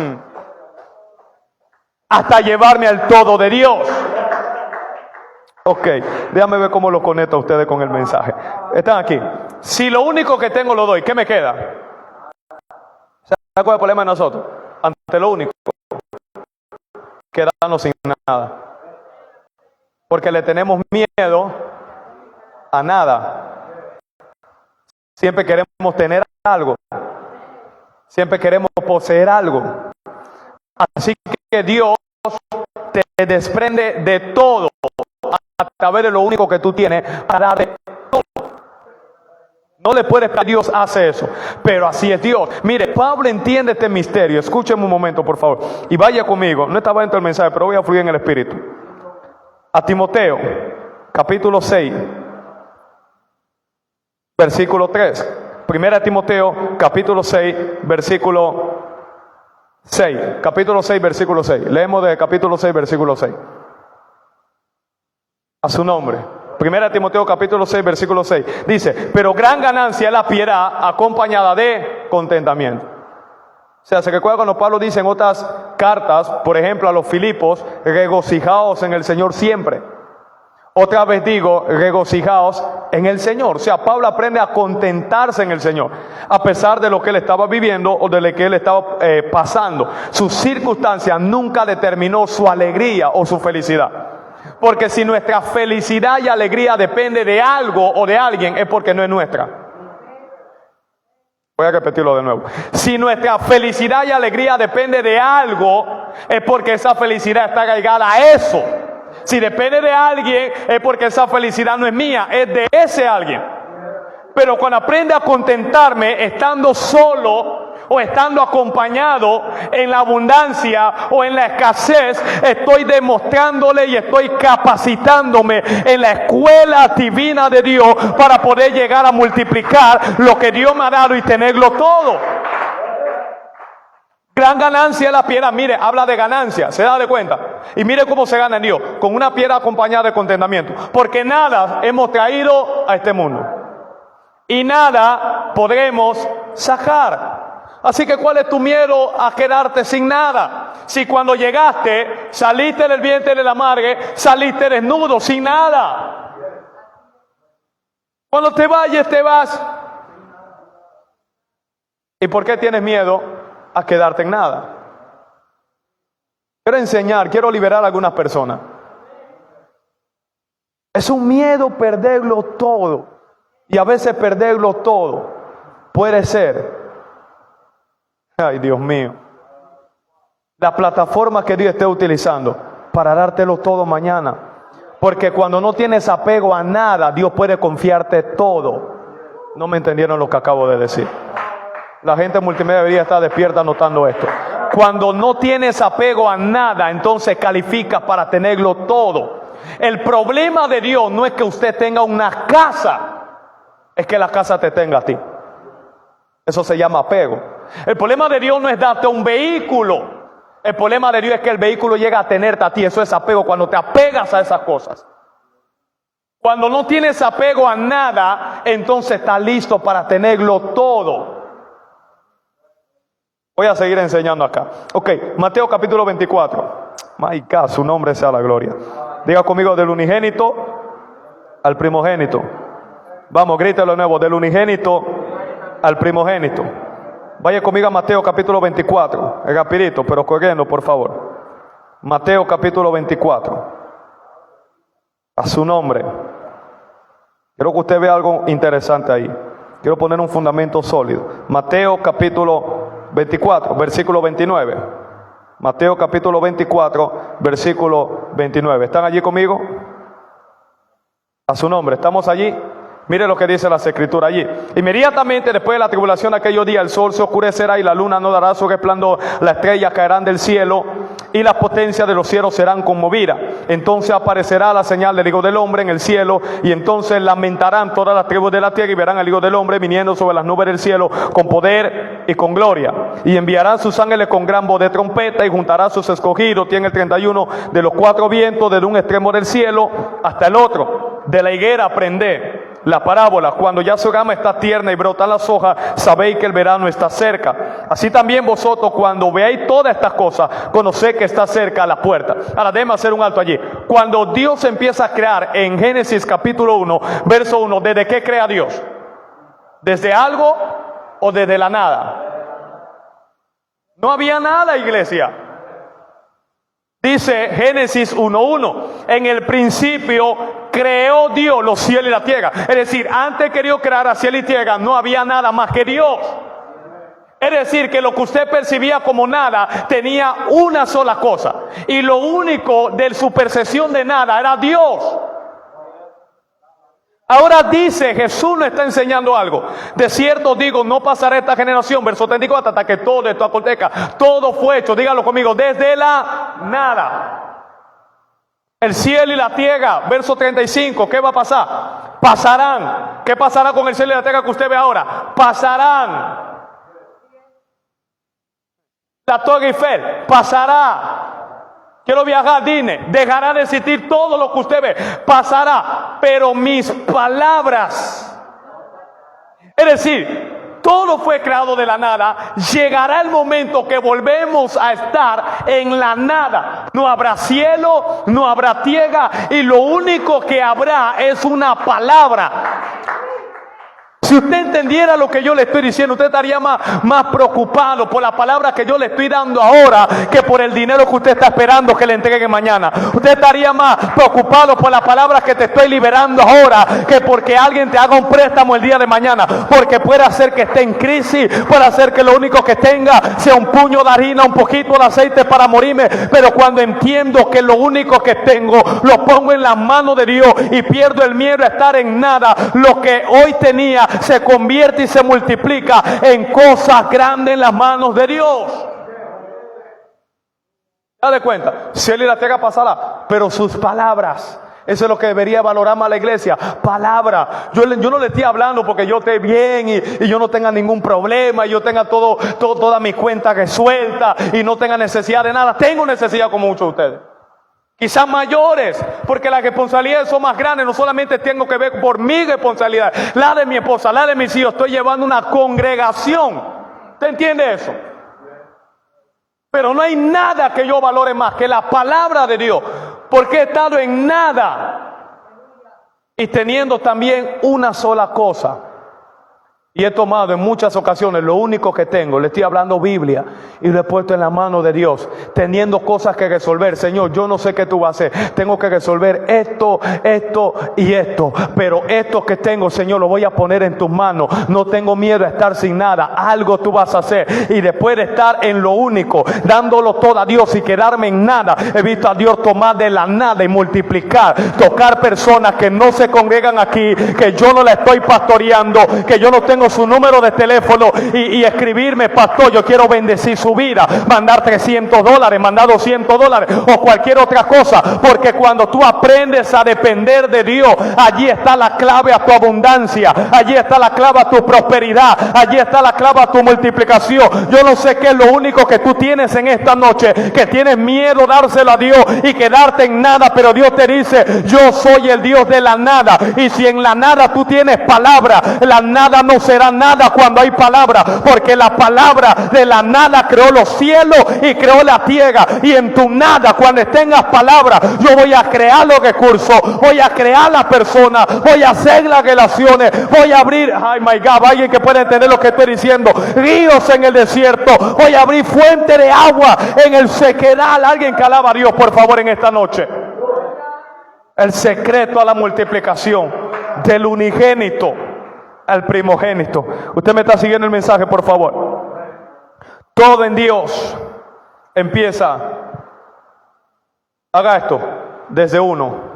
hasta llevarme al todo de Dios. Ok, déjame ver cómo lo conecta ustedes con el mensaje. Están aquí. Si lo único que tengo lo doy, ¿qué me queda? ¿Sabes cuál es el problema de nosotros? Ante lo único, quedarnos sin nada. Porque le tenemos miedo a nada. Siempre queremos tener algo. Siempre queremos poseer algo. Así que Dios te desprende de todo a través de lo único que tú tienes para darte todo. No le puedes pedir, Dios hace eso, pero así es Dios. Mire, Pablo entiende este misterio. Escúcheme un momento, por favor, y vaya conmigo. No estaba dentro del mensaje, pero voy a fluir en el Espíritu. A Timoteo, capítulo 6, versículo 3. Primera de Timoteo, capítulo 6, versículo 6. Capítulo 6, versículo 6. Leemos de capítulo 6, versículo 6. A su nombre. Primera de Timoteo, capítulo 6, versículo 6. Dice, pero gran ganancia es la piedad acompañada de contentamiento. O sea, se recuerda cuando Pablo dice en otras cartas, por ejemplo a los Filipos, regocijaos en el Señor siempre. Otra vez digo, regocijaos en el Señor. O sea, Pablo aprende a contentarse en el Señor, a pesar de lo que él estaba viviendo o de lo que él estaba pasando. Su circunstancia nunca determinó su alegría o su felicidad. Porque si nuestra felicidad y alegría depende de algo o de alguien, es porque no es nuestra. Voy a repetirlo de nuevo. Si nuestra felicidad y alegría depende de algo, es porque esa felicidad está arraigada a eso. Si depende de alguien, es porque esa felicidad no es mía, es de ese alguien. Pero cuando aprendo a contentarme estando solo o estando acompañado en la abundancia o en la escasez, estoy demostrándole y estoy capacitándome en la escuela divina de Dios para poder llegar a multiplicar lo que Dios me ha dado y tenerlo todo. Gran ganancia es la piedad. Mire, habla de ganancia, se da de cuenta. Y mire cómo se gana en Dios, con una piedad acompañada de contentamiento. Porque nada hemos traído a este mundo y nada podremos sacar. Así que ¿cuál es tu miedo a quedarte sin nada? Si cuando llegaste, saliste del vientre de la madre, saliste desnudo, sin nada. Cuando te vayas, te vas. ¿Y por qué tienes miedo a quedarte en nada? Quiero enseñar, quiero liberar a algunas personas. Es un miedo perderlo todo. Y a veces perderlo todo puede ser, ay Dios mío, la plataforma que Dios esté utilizando para dártelo todo mañana. Porque cuando no tienes apego a nada, Dios puede confiarte todo. No me entendieron lo que acabo de decir. La gente multimedia debería estar despierta notando esto. Cuando no tienes apego a nada, entonces calificas para tenerlo todo. El problema de Dios no es que usted tenga una casa, es que la casa te tenga a ti. Eso se llama apego. El problema de Dios no es darte un vehículo. El problema de Dios es que el vehículo llega a tenerte a ti. Eso es apego, cuando te apegas a esas cosas. Cuando no tienes apego a nada, entonces estás listo para tenerlo todo. Voy a seguir enseñando acá. Ok, Mateo capítulo 24. My God, su nombre sea la gloria. Diga conmigo, del unigénito al primogénito. Vamos, grítelo de nuevo, del unigénito al primogénito. Vaya conmigo a Mateo capítulo 24, rapidito, pero corriendo, por favor. Mateo capítulo 24. A su nombre. Quiero que usted vea algo interesante ahí. Quiero poner un fundamento sólido. Mateo capítulo 24, versículo 29. Mateo capítulo 24, versículo 29. ¿Están allí conmigo? A su nombre. ¿Estamos allí? Mire lo que dice la Escritura allí. Inmediatamente después de la tribulación de aquellos días, el sol se oscurecerá y la luna no dará su resplandor, las estrellas caerán del cielo y las potencias de los cielos serán conmovidas. Entonces aparecerá la señal del Hijo del Hombre en el cielo, y entonces lamentarán todas las tribus de la tierra y verán al Hijo del Hombre viniendo sobre las nubes del cielo con poder y con gloria. Y enviarán sus ángeles con gran voz de trompeta y juntará a sus escogidos. Tiene el 31 de los cuatro vientos, desde un extremo del cielo hasta el otro. De la higuera aprended la parábola: cuando ya su rama está tierna y brotan las hojas, sabéis que el verano está cerca. Así también vosotros, cuando veáis todas estas cosas, conoced que está cerca la puerta. Ahora déjame hacer un alto allí. Cuando Dios empieza a crear en Génesis capítulo 1, verso 1, ¿desde qué crea Dios? ¿Desde algo o desde la nada? No había nada, iglesia. Dice Génesis 1:1, en el principio creó Dios los cielos y la tierra. Es decir, antes que Dios creara cielo y tierra, no había nada más que Dios. Es decir, que lo que usted percibía como nada tenía una sola cosa, y lo único de su percepción de nada era Dios. Ahora dice, Jesús nos está enseñando algo. De cierto digo, no pasará esta generación, verso 34, hasta que todo esto acontezca. Todo fue hecho, dígalo conmigo, desde la nada. El cielo y la tierra, verso 35, ¿qué va a pasar? Pasarán. ¿Qué pasará con el cielo y la tierra que usted ve ahora? Pasarán. La Torre Eiffel pasará. Quiero viajar, Disney, dejará de existir todo lo que usted ve, pasará, pero mis palabras, es decir, todo fue creado de la nada. Llegará el momento que volvemos a estar en la nada. No habrá cielo, no habrá tierra, y lo único que habrá es una palabra. Si usted entendiera lo que yo le estoy diciendo, usted estaría más preocupado por la palabra que yo le estoy dando ahora que por el dinero que usted está esperando que le entreguen mañana. Usted estaría más preocupado por la palabra que te estoy liberando ahora que porque alguien te haga un préstamo el día de mañana. Porque puede hacer que esté en crisis, puede hacer que lo único que tenga sea un puño de harina, un poquito de aceite para morirme. Pero cuando entiendo que lo único que tengo lo pongo en las manos de Dios y pierdo el miedo a estar en nada, lo que hoy tenía se convierte y se multiplica en cosas grandes en las manos de Dios. ¿Te das cuenta? Cielo y la tierra pasará, pero sus palabras, eso es lo que debería valorar más la iglesia. Palabra. Yo no le estoy hablando porque yo esté bien y yo no tenga ningún problema, y yo tenga toda mi cuenta resuelta y no tenga necesidad de nada. Tengo necesidad como muchos de ustedes, quizás mayores, porque las responsabilidades son más grandes. No solamente tengo que ver por mi responsabilidad, la de mi esposa, la de mis hijos. Estoy llevando una congregación. ¿Usted entiende eso? Pero no hay nada que yo valore más que la palabra de Dios, porque he estado en nada y teniendo también una sola cosa. Y he tomado en muchas ocasiones lo único que tengo, le estoy hablando Biblia, y lo he puesto en la mano de Dios, teniendo cosas que resolver. Señor, yo no sé qué tú vas a hacer, tengo que resolver esto y esto, pero esto que tengo, Señor, lo voy a poner en tus manos. No tengo miedo a estar sin nada, algo tú vas a hacer. Y después de estar en lo único, dándolo todo a Dios y quedarme en nada, he visto a Dios tomar de la nada y multiplicar, tocar personas que no se congregan aquí, que yo no la estoy pastoreando, que yo no tengo su número de teléfono y escribirme: pastor, yo quiero bendecir su vida, mandar $300, mandar $200 o cualquier otra cosa. Porque cuando tú aprendes a depender de Dios, allí está la clave a tu abundancia, allí está la clave a tu prosperidad, allí está la clave a tu multiplicación. Yo no sé qué es lo único que tú tienes en esta noche, que tienes miedo dárselo a Dios y quedarte en nada, pero Dios te dice: yo soy el Dios de la nada. Y si en la nada tú tienes palabra, la nada no se será nada cuando hay palabra, porque la palabra de la nada creó los cielos y creó la tierra. Y en tu nada, cuando tengas palabra, yo voy a crear los recursos, voy a crear la persona, voy a hacer las relaciones, voy a abrir, ay my God, alguien que pueda entender lo que estoy diciendo, ríos en el desierto, voy a abrir fuente de agua en el sequedal. Alguien que alaba a Dios, por favor, en esta noche. El secreto a la multiplicación del unigénito al primogénito. Usted me está siguiendo el mensaje, por favor. Todo en Dios empieza, haga esto, desde uno.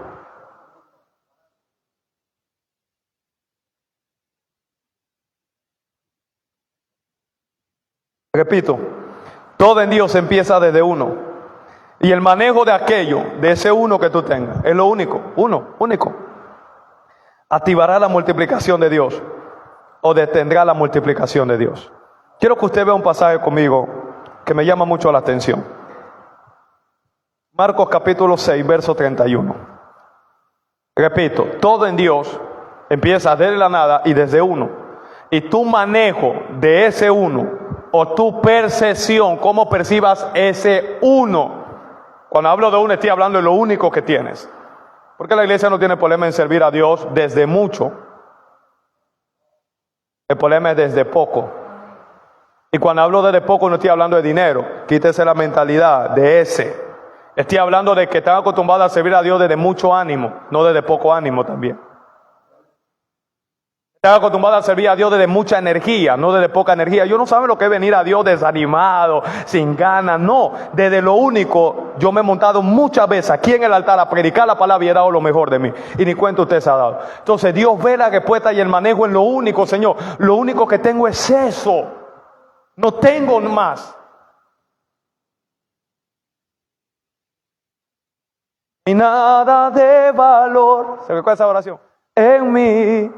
Repito, todo en Dios empieza desde uno. Y el manejo de aquello, de ese uno que tú tengas, es lo único, único. Activará la multiplicación de Dios o detendrá la multiplicación de Dios. Quiero que usted vea un pasaje conmigo que me llama mucho la atención. Marcos capítulo 6, verso 31. Repito, todo en Dios empieza desde la nada y desde uno. Y tu manejo de ese uno, o tu percepción, cómo percibas ese uno. Cuando hablo de uno, estoy hablando de lo único que tienes. Porque la iglesia no tiene problema en servir a Dios desde mucho. El problema es desde poco. Y cuando hablo desde poco, no estoy hablando de dinero. Quítese la mentalidad de ese. Estoy hablando de que están acostumbrados a servir a Dios desde mucho ánimo, no desde poco ánimo también. Están acostumbrados a servir a Dios desde mucha energía, no desde poca energía. Yo no saben lo que es venir a Dios desanimado, sin ganas. No, desde lo único, yo me he montado muchas veces aquí en el altar a predicar la palabra y he dado lo mejor de mí. Y ni cuenta usted se ha dado. Entonces Dios ve la respuesta y el manejo en lo único, Señor. Lo único que tengo es eso. No tengo más. Y nada de valor. ¿Se recuerda esa oración? En mí.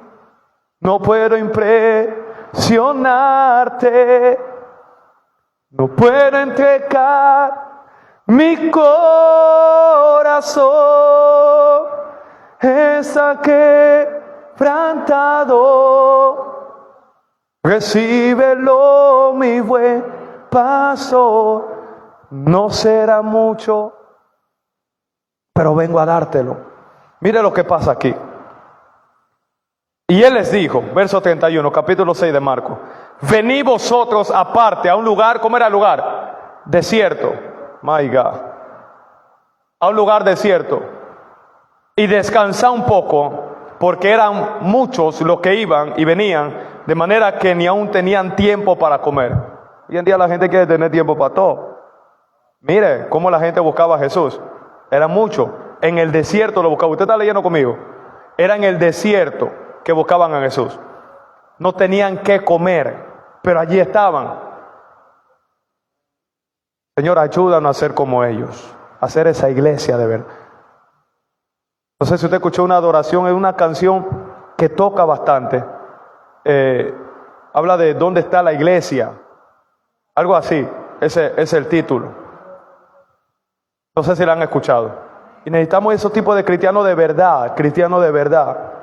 No puedo impresionarte, no puedo entregar mi corazón, está quebrantado. Recíbelo, mi buen pastor, no será mucho, pero vengo a dártelo. Mire lo que pasa aquí. Y él les dijo, verso 31, capítulo 6 de Marcos: venid vosotros aparte a un lugar. ¿Cómo era el lugar? Desierto. My God. A un lugar desierto. Y descansad un poco, porque eran muchos los que iban y venían, de manera que ni aún tenían tiempo para comer. Hoy en día la gente quiere tener tiempo para todo. Mire cómo la gente buscaba a Jesús. Era mucho. En el desierto lo buscaba. ¿Usted está leyendo conmigo? Era en el desierto que buscaban a Jesús. No tenían que comer, pero allí estaban. Señor, ayúdanos a ser como ellos, a hacer esa iglesia de verdad. No sé si usted escuchó una adoración, es una canción que toca bastante. Habla de dónde está la iglesia, algo así, ese es el título. No sé si la han escuchado. Y necesitamos esos tipos de cristianos de verdad, cristianos de verdad.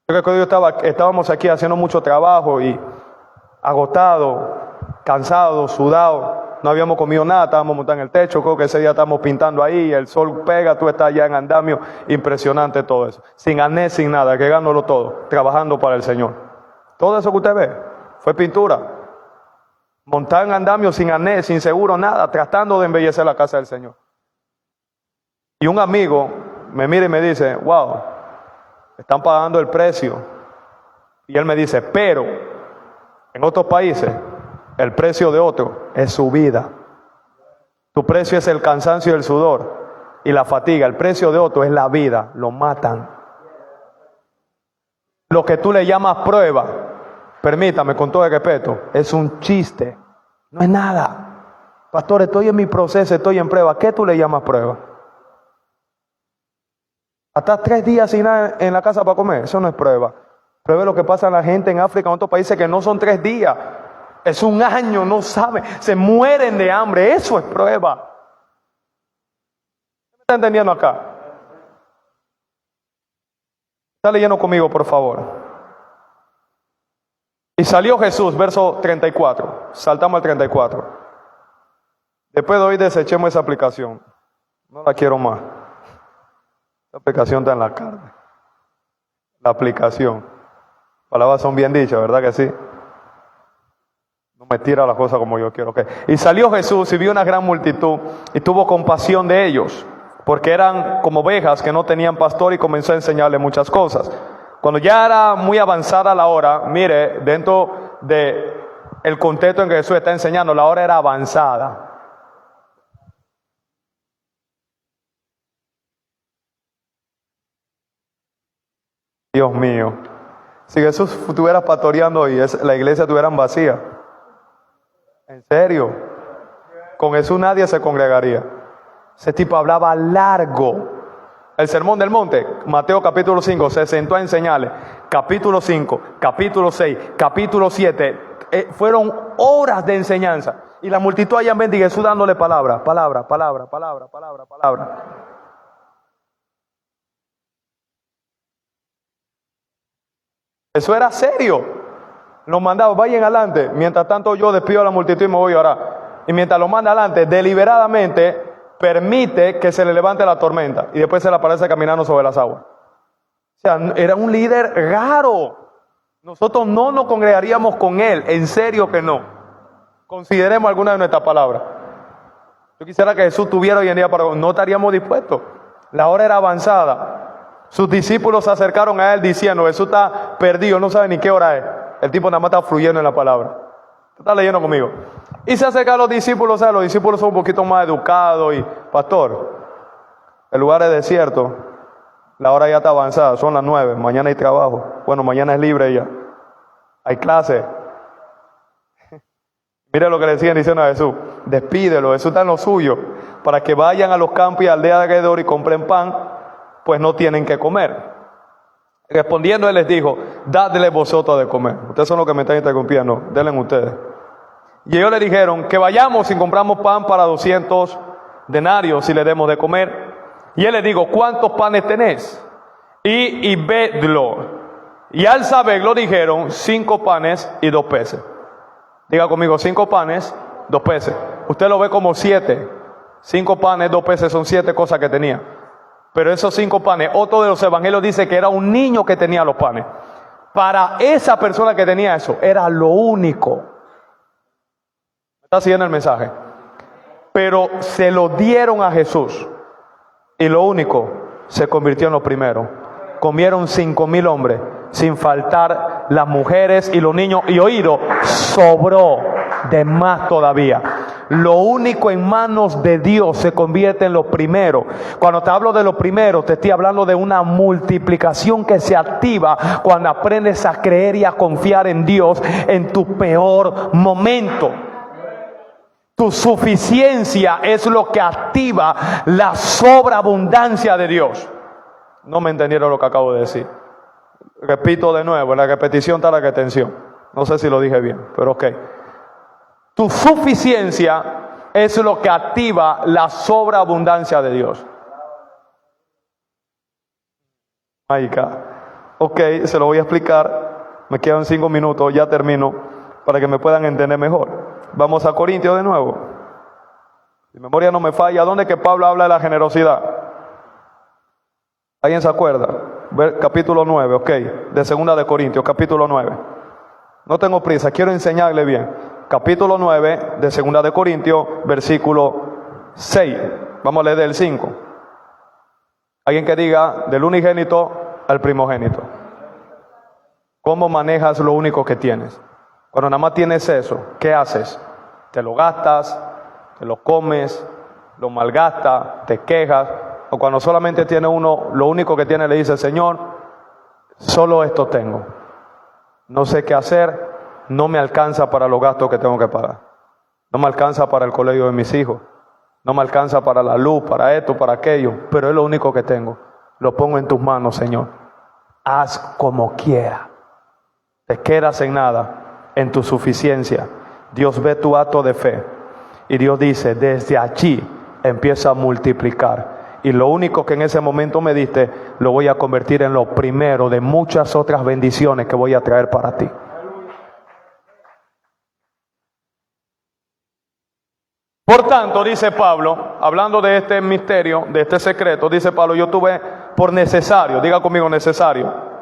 Yo recuerdo que estábamos aquí haciendo mucho trabajo y agotado, cansado, sudado, no habíamos comido nada, estábamos montando en el techo, creo que ese día estábamos pintando ahí, el sol pega, tú estás allá en andamio, impresionante todo eso, sin anés, sin nada, regándolo todo, trabajando para el Señor. Todo eso que usted ve fue pintura, montar en andamio sin anés, sin seguro, nada, tratando de embellecer la casa del Señor. Y un amigo me mira y me dice, wow, están pagando el precio. Y él me dice, pero en otros países el precio de otro es su vida. Tu precio es el cansancio y el sudor y la fatiga. El precio de otro es la vida. Lo matan. Lo que tú le llamas prueba, permítame con todo el respeto, es un chiste. No es nada. Pastor, estoy en mi proceso, estoy en prueba. ¿Qué tú le llamas prueba? Hasta 3 días sin nada en la casa para comer. Eso no es prueba. Prueba es lo que pasa a la gente en África, en otros países, que no son 3 días. Es un año, no saben. Se mueren de hambre. Eso es prueba. ¿Me está entendiendo acá? Está leyendo conmigo, por favor. Y salió Jesús, verso 34. Saltamos al 34. Después de hoy desechemos esa aplicación. No la quiero más. La aplicación está en la carne. La aplicación. Palabras son bien dichas, ¿verdad que sí? No me tira la cosa como yo quiero. Okay. Y salió Jesús y vio una gran multitud y tuvo compasión de ellos, porque eran como ovejas que no tenían pastor, y comenzó a enseñarles muchas cosas. Cuando ya era muy avanzada la hora, mire, dentro de el contexto en que Jesús está enseñando, la hora era avanzada. Dios mío, si Jesús estuviera pastoreando y la iglesia estuviera vacía, en serio, con Jesús nadie se congregaría. Ese tipo hablaba largo. El sermón del monte, Mateo capítulo 5, se sentó a enseñarle. Capítulo 5, capítulo 6, capítulo 7, fueron horas de enseñanza. Y la multitud allá en mente y Jesús dándole palabra. Eso era serio. Los mandaba, vayan adelante. Mientras tanto yo despido a la multitud y me voy a orar. Y mientras lo manda adelante, deliberadamente permite que se le levante la tormenta. Y después se le aparece caminando sobre las aguas. O sea, era un líder raro. Nosotros no nos congregaríamos con él. En serio que no. Consideremos alguna de nuestras palabras. Yo quisiera que Jesús tuviera hoy en día para... No estaríamos dispuestos. La hora era avanzada. Sus discípulos se acercaron a él diciendo, Jesús está perdido, no sabe ni qué hora es. El tipo nada más está fluyendo en la palabra. ¿Está leyendo conmigo? Y se acercan los discípulos, los discípulos son un poquito más educados y, pastor, el lugar es desierto, la hora ya está avanzada, son las 9, mañana hay trabajo. Bueno, mañana es libre ya. Hay clase. Mire lo que le siguen diciendo a Jesús. Despídelo, Jesús está en lo suyo, para que vayan a los campos y aldeas de alrededor y compren pan, pues no tienen que comer. Respondiendo él les dijo, dadle vosotros de comer. Ustedes son los que me están interrumpiendo, denle ustedes. Y ellos le dijeron, que vayamos y compramos pan para 200 denarios y le demos de comer. Y él les dijo, ¿cuántos panes tenés? Y vedlo. Y al saberlo dijeron, 5 panes y 2 peces. Diga conmigo, 5 panes, 2 peces. Usted lo ve como 7. 5 panes, 2 peces son 7 cosas que tenía. Pero esos 5 panes, otro de los evangelios dice que era un niño que tenía los panes. Para esa persona que tenía eso, era lo único. ¿Me está siguiendo el mensaje? Pero se lo dieron a Jesús. Y lo único, se convirtió en lo primero. Comieron 5,000 hombres, sin faltar las mujeres y los niños. Y oído, sobró de más todavía. Lo único en manos de Dios se convierte en lo primero. Cuando te hablo de lo primero, te estoy hablando de una multiplicación que se activa cuando aprendes a creer y a confiar en Dios en tu peor momento. Tu suficiencia es lo que activa la sobreabundancia de Dios. No me entendieron lo que acabo de decir. Repito de nuevo, en la repetición está la retención. No sé si lo dije bien, pero ok. Tu suficiencia es lo que activa la sobreabundancia de Dios. Ok, se lo voy a explicar. Me quedan 5 minutos, ya termino, para que me puedan entender mejor. Vamos a Corintios de nuevo. Si mi memoria no me falla, ¿dónde es que Pablo habla de la generosidad? ¿Alguien se acuerda? Capítulo 9, ok, de segunda de Corintios, capítulo 9. No tengo prisa, quiero enseñarle bien. Capítulo 9 de segunda de Corintios, versículo 6. Vamos a leer del 5. Alguien que diga, del unigénito al primogénito. ¿Cómo manejas lo único que tienes? Cuando nada más tienes eso, ¿qué haces? ¿Te lo gastas? ¿Te lo comes? ¿Lo malgastas? ¿Te quejas? O cuando solamente tiene uno, lo único que tiene, le dice, Señor, solo esto tengo. No sé qué hacer, no me alcanza para los gastos que tengo que pagar. No me alcanza para el colegio de mis hijos. No me alcanza para la luz, para esto, para aquello. Pero es lo único que tengo. Lo pongo en tus manos, Señor. Haz como quiera. Te quedas en nada, en tu suficiencia. Dios ve tu acto de fe. Y Dios dice, desde allí empieza a multiplicar. Y lo único que en ese momento me diste, lo voy a convertir en lo primero de muchas otras bendiciones que voy a traer para ti. Por tanto, dice Pablo, hablando de este misterio, de este secreto, dice Pablo, yo tuve por necesario, diga conmigo necesario.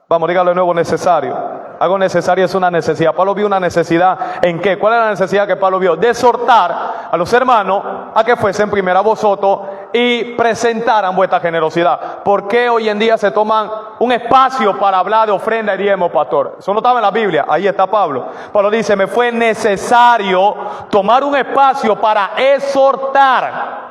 Vamos, dígalo de nuevo, necesario. Algo necesario es una necesidad. Pablo vio una necesidad ¿en qué? ¿Cuál era la necesidad que Pablo vio? De exhortar a los hermanos a que fuesen primero a vosotros y presentaran vuestra generosidad. ¿Por qué hoy en día se toman un espacio para hablar de ofrenda y diezmo, pastor? Eso no estaba en la Biblia, ahí está Pablo. Pablo dice, me fue necesario tomar un espacio para exhortar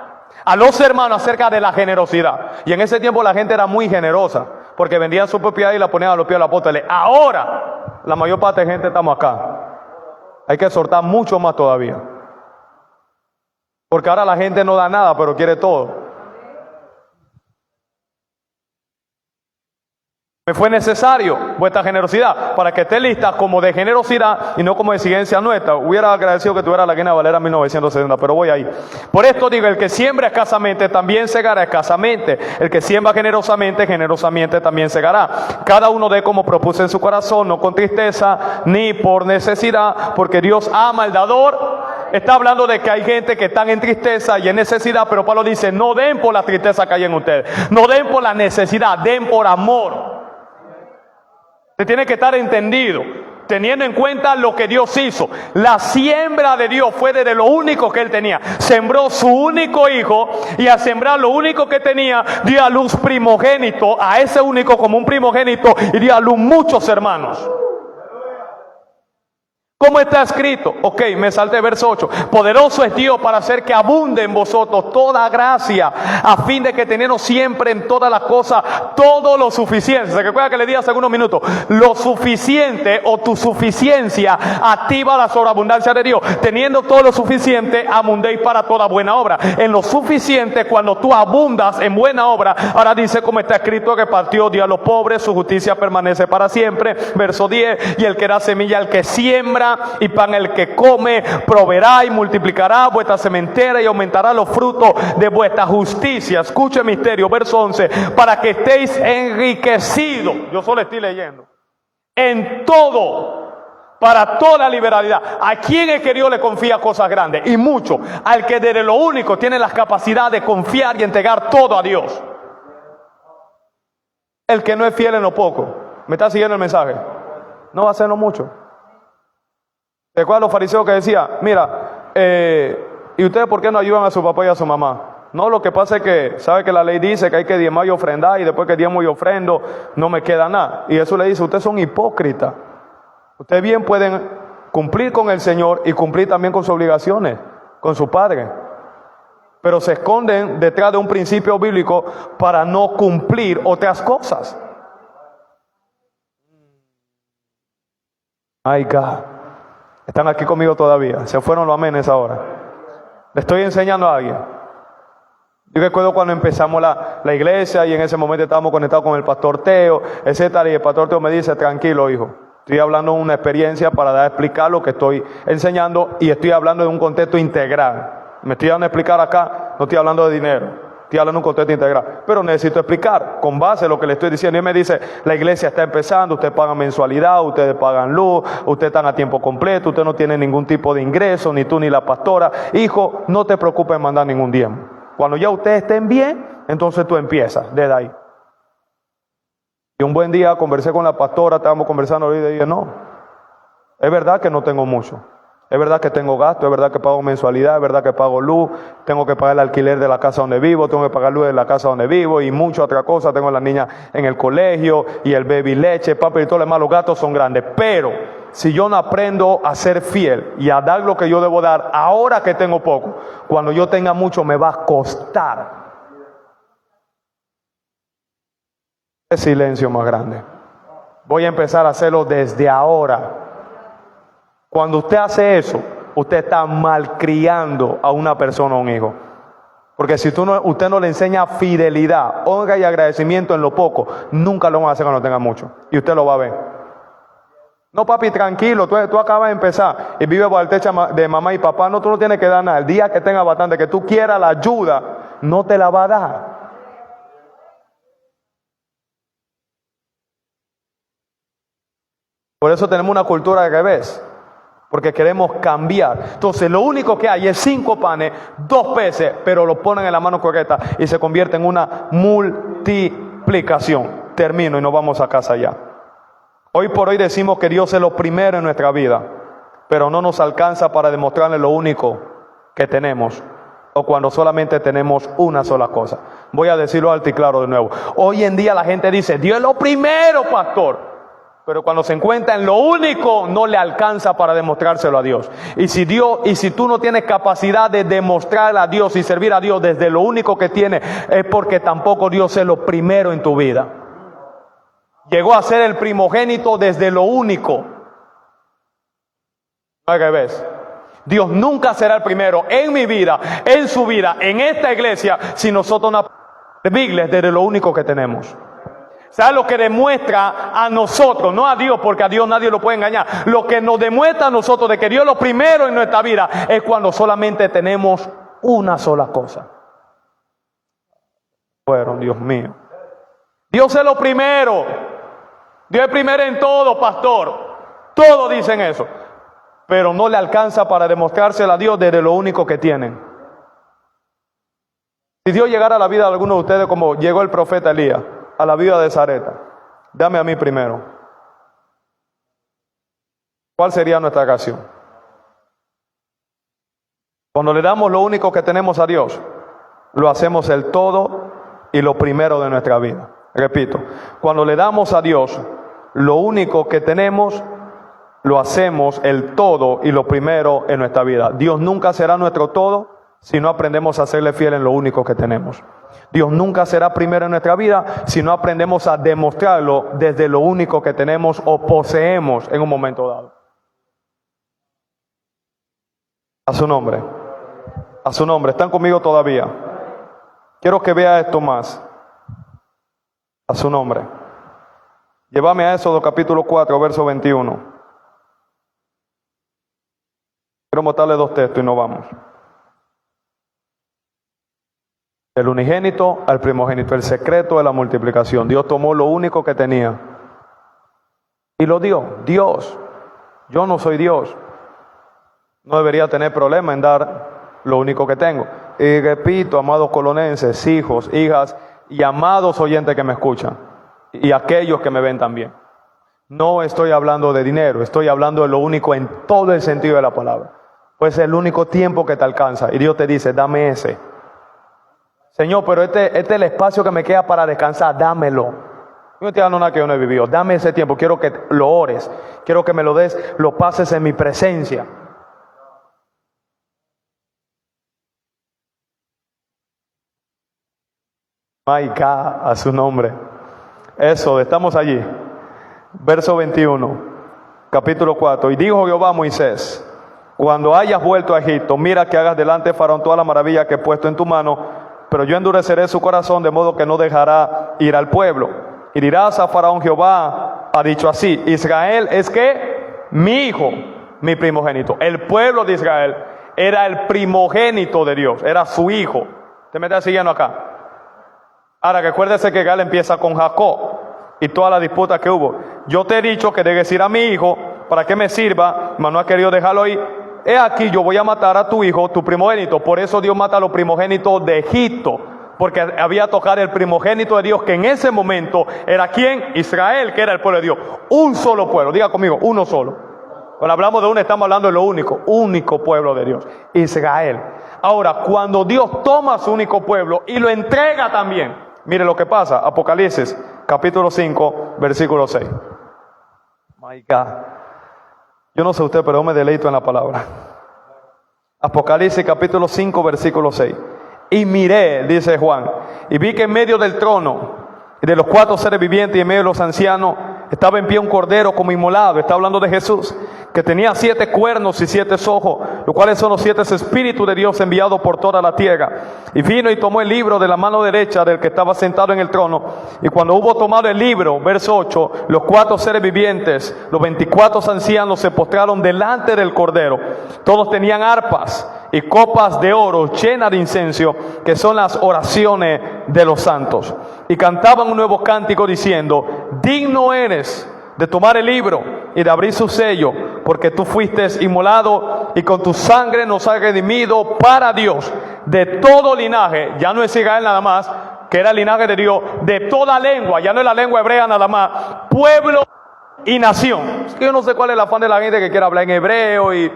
a los hermanos acerca de la generosidad. Y en ese tiempo la gente era muy generosa, porque vendían su propiedad y la ponían a los pies de los apóstoles. Ahora, la mayor parte de gente estamos acá. Hay que exhortar mucho más todavía. Porque ahora la gente no da nada, pero quiere todo. Me fue necesario vuestra generosidad para que esté lista como de generosidad y no como exigencia nuestra. Hubiera agradecido que tuviera la Reina Valera 1960, pero voy ahí. Por esto digo, el que siembra escasamente también segará escasamente. El que siembra generosamente, generosamente también segará. Cada uno dé como propuso en su corazón, no con tristeza ni por necesidad, porque Dios ama al dador. Está hablando de que hay gente que están en tristeza y en necesidad, pero Pablo dice, no den por la tristeza que hay en ustedes. No den por la necesidad, den por amor. Se tiene que estar entendido, teniendo en cuenta lo que Dios hizo. La siembra de Dios fue de lo único que Él tenía. Sembró su único hijo y al sembrar lo único que tenía, dio a luz primogénito, a ese único como un primogénito, y dio a luz muchos hermanos. ¿Cómo está escrito? Ok, me salté verso 8. Poderoso es Dios para hacer que abunde en vosotros toda gracia, a fin de que teniendo siempre en todas las cosas todo lo suficiente. ¿Se recuerda que le di hace algunos minutos? Lo suficiente o tu suficiencia activa la sobreabundancia de Dios. Teniendo todo lo suficiente, abundéis para toda buena obra. En lo suficiente, cuando tú abundas en buena obra, ahora dice como está escrito que partió Dios a los pobres, su justicia permanece para siempre. Verso 10, y el que da semilla al que siembra, y pan el que come, proveerá y multiplicará vuestra sementera y aumentará los frutos de vuestra justicia. Escuche el misterio, verso 11, para que estéis enriquecidos. Yo solo estoy leyendo. En todo, para toda liberalidad. ¿A quién es que Dios le confía cosas grandes? Y mucho. Al que desde lo único tiene la capacidad de confiar y entregar todo a Dios. El que no es fiel en lo poco. ¿Me está siguiendo el mensaje? No va a hacerlo mucho. ¿Recuerdan los fariseos que decían, mira, ¿y ustedes por qué no ayudan a su papá y a su mamá? No, lo que pasa es que, ¿sabe que la ley dice que hay que diezmar y ofrendar, y después que diezmo y ofrendo, no me queda nada? Y eso le dice, ustedes son hipócritas. Ustedes bien pueden cumplir con el Señor y cumplir también con sus obligaciones, con su Padre. Pero se esconden detrás de un principio bíblico para no cumplir otras cosas. Ay, God. Están aquí conmigo todavía. Se fueron los amenes ahora. Le estoy enseñando a alguien. Yo recuerdo cuando empezamos la iglesia y en ese momento estábamos conectados con el pastor Teo, etcétera, y el pastor Teo me dice, tranquilo hijo, estoy hablando de una experiencia para dar a explicar lo que estoy enseñando y estoy hablando de un contexto integral. Me estoy dando a explicar acá, no estoy hablando de dinero. Estoy hablando de un contexto integral, pero necesito explicar con base a lo que le estoy diciendo. Y él me dice, la iglesia está empezando, ustedes pagan mensualidad, ustedes pagan luz, ustedes están a tiempo completo, ustedes no tienen ningún tipo de ingreso, ni tú ni la pastora. Hijo, no te preocupes en mandar ningún diezmo. Cuando ya ustedes estén bien, entonces tú empiezas desde ahí. Y un buen día conversé con la pastora, estábamos conversando y le dije, no, es verdad que no tengo mucho. Es verdad que tengo gasto, es verdad que pago mensualidad, es verdad que pago luz, tengo que pagar el alquiler de la casa donde vivo, tengo que pagar luz de la casa donde vivo y muchas otras cosas. Tengo a las niñas en el colegio y el baby leche, papi, y todo lo demás. Los gastos son grandes. Pero si yo no aprendo a ser fiel y a dar lo que yo debo dar ahora que tengo poco, cuando yo tenga mucho me va a costar. El silencio más grande. Voy a empezar a hacerlo desde ahora. Cuando usted hace eso, usted está malcriando a una persona o un hijo. Porque si usted no le enseña fidelidad, honra y agradecimiento en lo poco, nunca lo van a hacer cuando tenga mucho. Y usted lo va a ver. No, papi, tranquilo, tú acabas de empezar y vives bajo el techo de mamá y papá. No, tú no tienes que dar nada. El día que tengas bastante, que tú quieras la ayuda, no te la va a dar. Por eso tenemos una cultura de revés. porque queremos cambiar. Entonces lo único que hay es 5 panes, 2 peces, pero lo ponen en la mano correcta y se convierte en una multiplicación. Termino y nos vamos a casa ya. Hoy por hoy decimos que Dios es lo primero en nuestra vida, pero no nos alcanza para demostrarle lo único que tenemos, o cuando solamente tenemos una sola cosa. Voy a decirlo alto y claro de nuevo. Hoy en día la gente dice, Dios es lo primero, pastor. Pero cuando se encuentra en lo único, no le alcanza para demostrárselo a Dios. Y si tú no tienes capacidad de demostrar a Dios y servir a Dios desde lo único que tienes, es porque tampoco Dios es lo primero en tu vida. Llegó a ser el primogénito desde lo único. ¿Al revés? Dios nunca será el primero en mi vida, en su vida, en esta iglesia, si nosotros no servirles desde lo único que tenemos. ¿Sabes lo que demuestra a nosotros? No a Dios, porque a Dios nadie lo puede engañar. Lo que nos demuestra a nosotros de que Dios es lo primero en nuestra vida es cuando solamente tenemos una sola cosa. Bueno, Dios mío. Dios es lo primero. Dios es primero en todo, pastor. Todos dicen eso. Pero no le alcanza para demostrárselo a Dios desde lo único que tienen. Si Dios llegara a la vida de alguno de ustedes como llegó el profeta Elías, a la vida de Sarepta, dame a mí primero. ¿Cuál sería nuestra reacción? Cuando le damos lo único que tenemos a Dios, lo hacemos el todo y lo primero de nuestra vida. Repito, cuando le damos a Dios lo único que tenemos, lo hacemos el todo y lo primero en nuestra vida. Dios nunca será nuestro todo si no aprendemos a serle fiel en lo único que tenemos. Dios nunca será primero en nuestra vida si no aprendemos a demostrarlo desde lo único que tenemos o poseemos en un momento dado. A su nombre. A su nombre. ¿Están conmigo todavía? Quiero que vea esto más. A su nombre. Llévame a Éxodo capítulo 4, verso 21. Quiero mostrarle 2 textos y nos vamos. Del unigénito al primogénito, el secreto de la multiplicación. Dios tomó lo único que tenía y lo dio. Dios, yo no soy Dios, no debería tener problema en dar lo único que tengo. Y repito, amados colonenses, hijos, hijas y amados oyentes que me escuchan y aquellos que me ven también, no estoy hablando de dinero, estoy hablando de lo único en todo el sentido de la palabra. Pues es el único tiempo que te alcanza y Dios te dice, dame ese. Señor, pero este es el espacio que me queda para descansar, dámelo. Yo no estoy dando nada que yo no he vivido. Dame ese tiempo, quiero que lo ores, quiero que me lo des, lo pases en mi presencia. My God, a su nombre. Eso, estamos allí. Verso 21, capítulo 4. Y dijo Jehová a Moisés, cuando hayas vuelto a Egipto, mira que hagas delante de Faraón toda la maravilla que he puesto en tu mano, pero yo endureceré su corazón de modo que no dejará ir al pueblo. Y dirás a Faraón, Jehová ha dicho así, Israel es que mi hijo, mi primogénito. El pueblo de Israel era el primogénito de Dios, era su hijo. ¿Usted me está siguiendo acá? Ahora recuérdese que Gal empieza con Jacob y toda la disputa que hubo. Yo te he dicho que debes ir a mi hijo para que me sirva, mas no ha querido dejarlo ir. He aquí, yo voy a matar a tu hijo, tu primogénito. Por eso Dios mata a los primogénitos de Egipto, porque había tocado el primogénito de Dios, que en ese momento era ¿quién? Israel, que era el pueblo de Dios. Un solo pueblo, diga conmigo, uno solo. Cuando hablamos de uno, estamos hablando de lo único pueblo de Dios, Israel. Ahora, cuando Dios toma a su único pueblo y lo entrega también, mire lo que pasa, Apocalipsis, capítulo 5, versículo 6. My God. Yo no sé usted, pero yo me deleito en la palabra. Apocalipsis capítulo 5, versículo 6. Y miré, dice Juan, y vi que en medio del trono y de los 4 seres vivientes y en medio de los ancianos estaba en pie un cordero como inmolado. Está hablando de Jesús, que tenía 7 cuernos y 7 ojos, los cuales son los 7 espíritus de Dios enviados por toda la tierra. Y vino y tomó el libro de la mano derecha del que estaba sentado en el trono. Y cuando hubo tomado el libro, verso 8, los 4 seres vivientes, los 24 ancianos se postraron delante del cordero. Todos tenían arpas y copas de oro llenas de incienso, que son las oraciones de los santos. Y cantaban un nuevo cántico diciendo, digno eres de tomar el libro y de abrir su sello, porque tú fuiste inmolado y con tu sangre nos has redimido para Dios de todo linaje. Ya no es Israel nada más, que era el linaje de Dios, de toda lengua, ya no es la lengua hebrea nada más, pueblo y nación. Es que yo no sé cuál es el afán de la gente que quiere hablar en hebreo y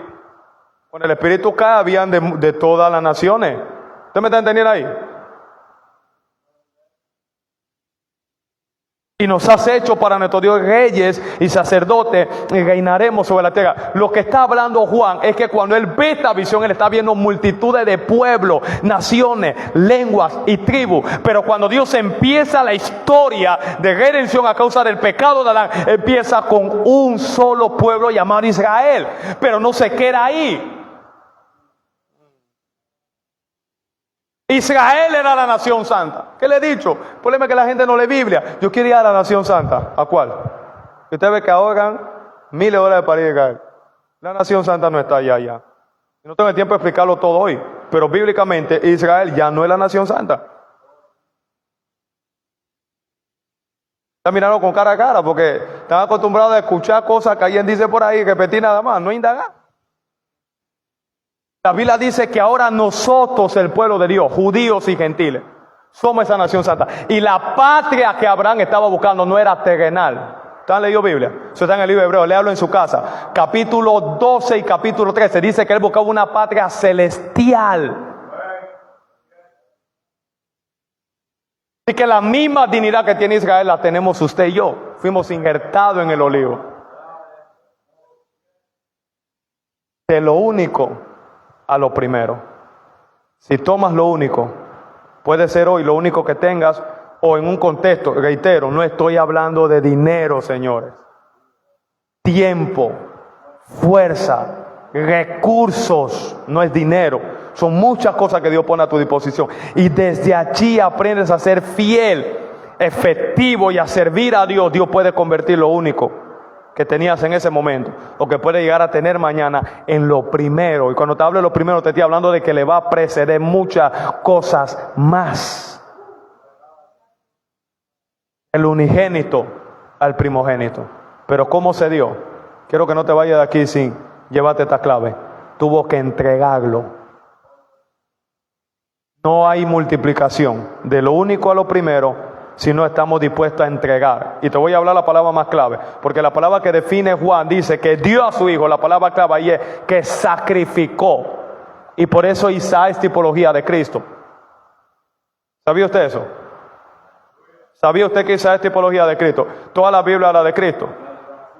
con el Espíritu cae, habían de todas las naciones. ¿Usted me está entendiendo ahí? Y nos has hecho para nuestro Dios reyes y sacerdotes, y reinaremos sobre la tierra. Lo que está hablando Juan es que cuando él ve esta visión, él está viendo multitudes de pueblos, naciones, lenguas y tribus. Pero cuando Dios empieza la historia de redención a causa del pecado de Adán, empieza con un solo pueblo llamado Israel. Pero no se queda ahí. Israel era la nación santa. ¿Qué le he dicho? El problema es que la gente no lee Biblia. Yo quiero ir a la nación santa. ¿A cuál? Y usted ve que ahorran miles de dólares para ir a Israel. La nación santa no está allá. No tengo el tiempo de explicarlo todo hoy. Pero bíblicamente Israel ya no es la nación santa. Está mirando con cara a cara porque están acostumbrados a escuchar cosas que alguien dice por ahí, repetir nada más, no indagar. La Biblia dice que ahora nosotros, el pueblo de Dios, judíos y gentiles, somos esa nación santa. Y la patria que Abraham estaba buscando no era terrenal. ¿Ustedes han leído Biblia? Eso está en el libro de Hebreos, léalo en su casa. Capítulo 12 y capítulo 13 dice que él buscaba una patria celestial. Y que la misma dignidad que tiene Israel la tenemos usted y yo. Fuimos injertados en el olivo. De lo único a lo primero. Si tomas lo único, puede ser hoy lo único que tengas o en un contexto, reitero, no estoy hablando de dinero, señores. Tiempo, fuerza, recursos, no es dinero. Son muchas cosas que Dios pone a tu disposición. Y desde allí aprendes a ser fiel, efectivo y a servir a Dios. Dios puede convertir lo único que tenías en ese momento, o que puede llegar a tener mañana, en lo primero. Y cuando te hablo de lo primero, te estoy hablando de que le va a preceder muchas cosas más. El unigénito al primogénito. Pero ¿cómo se dio? Quiero que no te vayas de aquí sin llevarte esta clave. Tuvo que entregarlo. No hay multiplicación de lo único a lo primero si no estamos dispuestos a entregar. Y te voy a hablar la palabra más clave, porque la palabra que define Juan dice que dio a su hijo. La palabra clave ahí es que sacrificó. Y por eso Isaac es tipología de Cristo. ¿Sabía usted eso? ¿Sabía usted que Isaac es tipología de Cristo? Toda la Biblia habla de Cristo.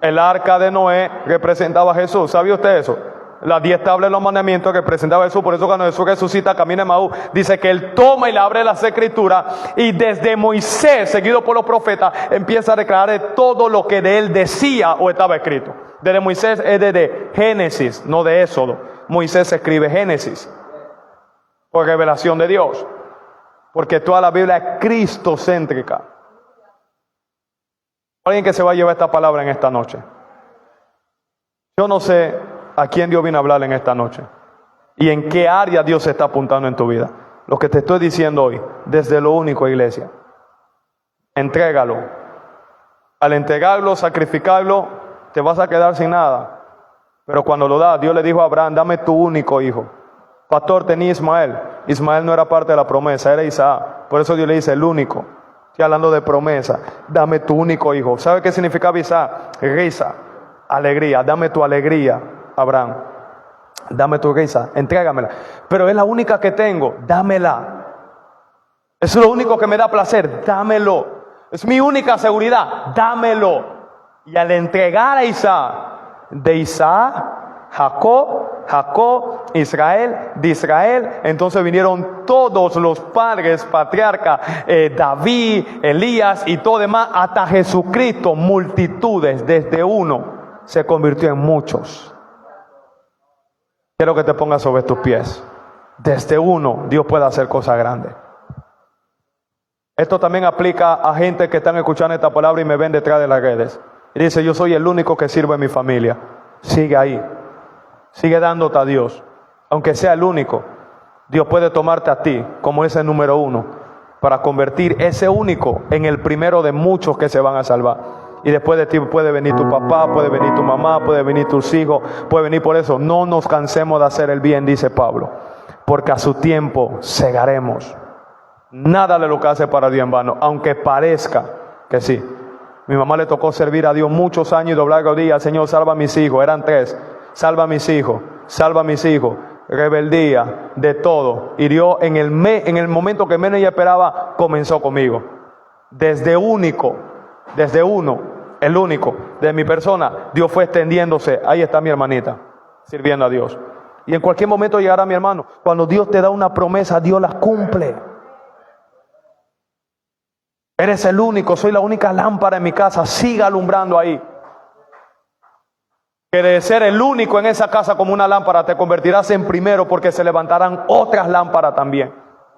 El arca de Noé representaba a Jesús. ¿Sabía usted eso? Las 10 tablas de los mandamientos que presentaba Jesús. Por eso cuando Jesús resucita, camina en Maús, dice que él toma y le abre las escrituras, y desde Moisés, seguido por los profetas, empieza a declarar todo lo que de él decía o estaba escrito. Desde Moisés es desde Génesis, no de Éxodo. Moisés escribe Génesis por revelación de Dios, porque toda la Biblia es cristocéntrica. Alguien que se va a llevar esta palabra en esta noche. Yo no sé a quién Dios vino a hablar en esta noche y en qué área Dios se está apuntando en tu vida. Lo que te estoy diciendo hoy, desde lo único, iglesia, entrégalo. Al entregarlo, sacrificarlo, te vas a quedar sin nada. Pero cuando lo das, Dios le dijo a Abraham: dame tu único hijo. Pastor, tenía Ismael. Ismael no era parte de la promesa, era Isaac. Por eso Dios le dice el único. Estoy hablando de promesa. Dame tu único hijo. ¿Sabe qué significaba Isaac? Risa, alegría. Dame tu alegría, Abraham. Dame tu risa, entrégamela. Pero es la única que tengo, dámela. Es lo único que me da placer, dámelo. Es mi única seguridad, dámelo. Y al entregar a Isaac, de Isaac, Jacob, Israel, de Israel, entonces vinieron todos los padres, patriarcas, David, Elías y todo demás, hasta Jesucristo. Multitudes, desde uno se convirtió en muchos. Quiero que te pongas sobre tus pies. Desde uno Dios puede hacer cosas grandes. Esto también aplica a gente que están escuchando esta palabra y me ven detrás de las redes. Y dice: yo soy el único que sirve en mi familia. Sigue ahí. Sigue dándote a Dios. Aunque sea el único, Dios puede tomarte a ti como ese número uno para convertir ese único en el primero de muchos que se van a salvar. Y después de ti puede venir tu papá, puede venir tu mamá, puede venir tus hijos, puede venir por eso. No nos cansemos de hacer el bien, dice Pablo, porque a su tiempo segaremos. Nada de lo que hace para Dios en vano, aunque parezca que sí. Mi mamá le tocó servir a Dios muchos años y doblar rodillas. Señor, salva a mis hijos. Eran 3. Salva a mis hijos, salva a mis hijos. Rebeldía, de todo. Y Dios en el momento que menos ella esperaba, comenzó conmigo. Desde el único, de mi persona, Dios fue extendiéndose. Ahí está mi hermanita, sirviendo a Dios. Y en cualquier momento llegará mi hermano. Cuando Dios te da una promesa, Dios la cumple. Eres el único, soy la única lámpara en mi casa, siga alumbrando ahí. Que de ser el único en esa casa como una lámpara, te convertirás en primero, porque se levantarán otras lámparas también.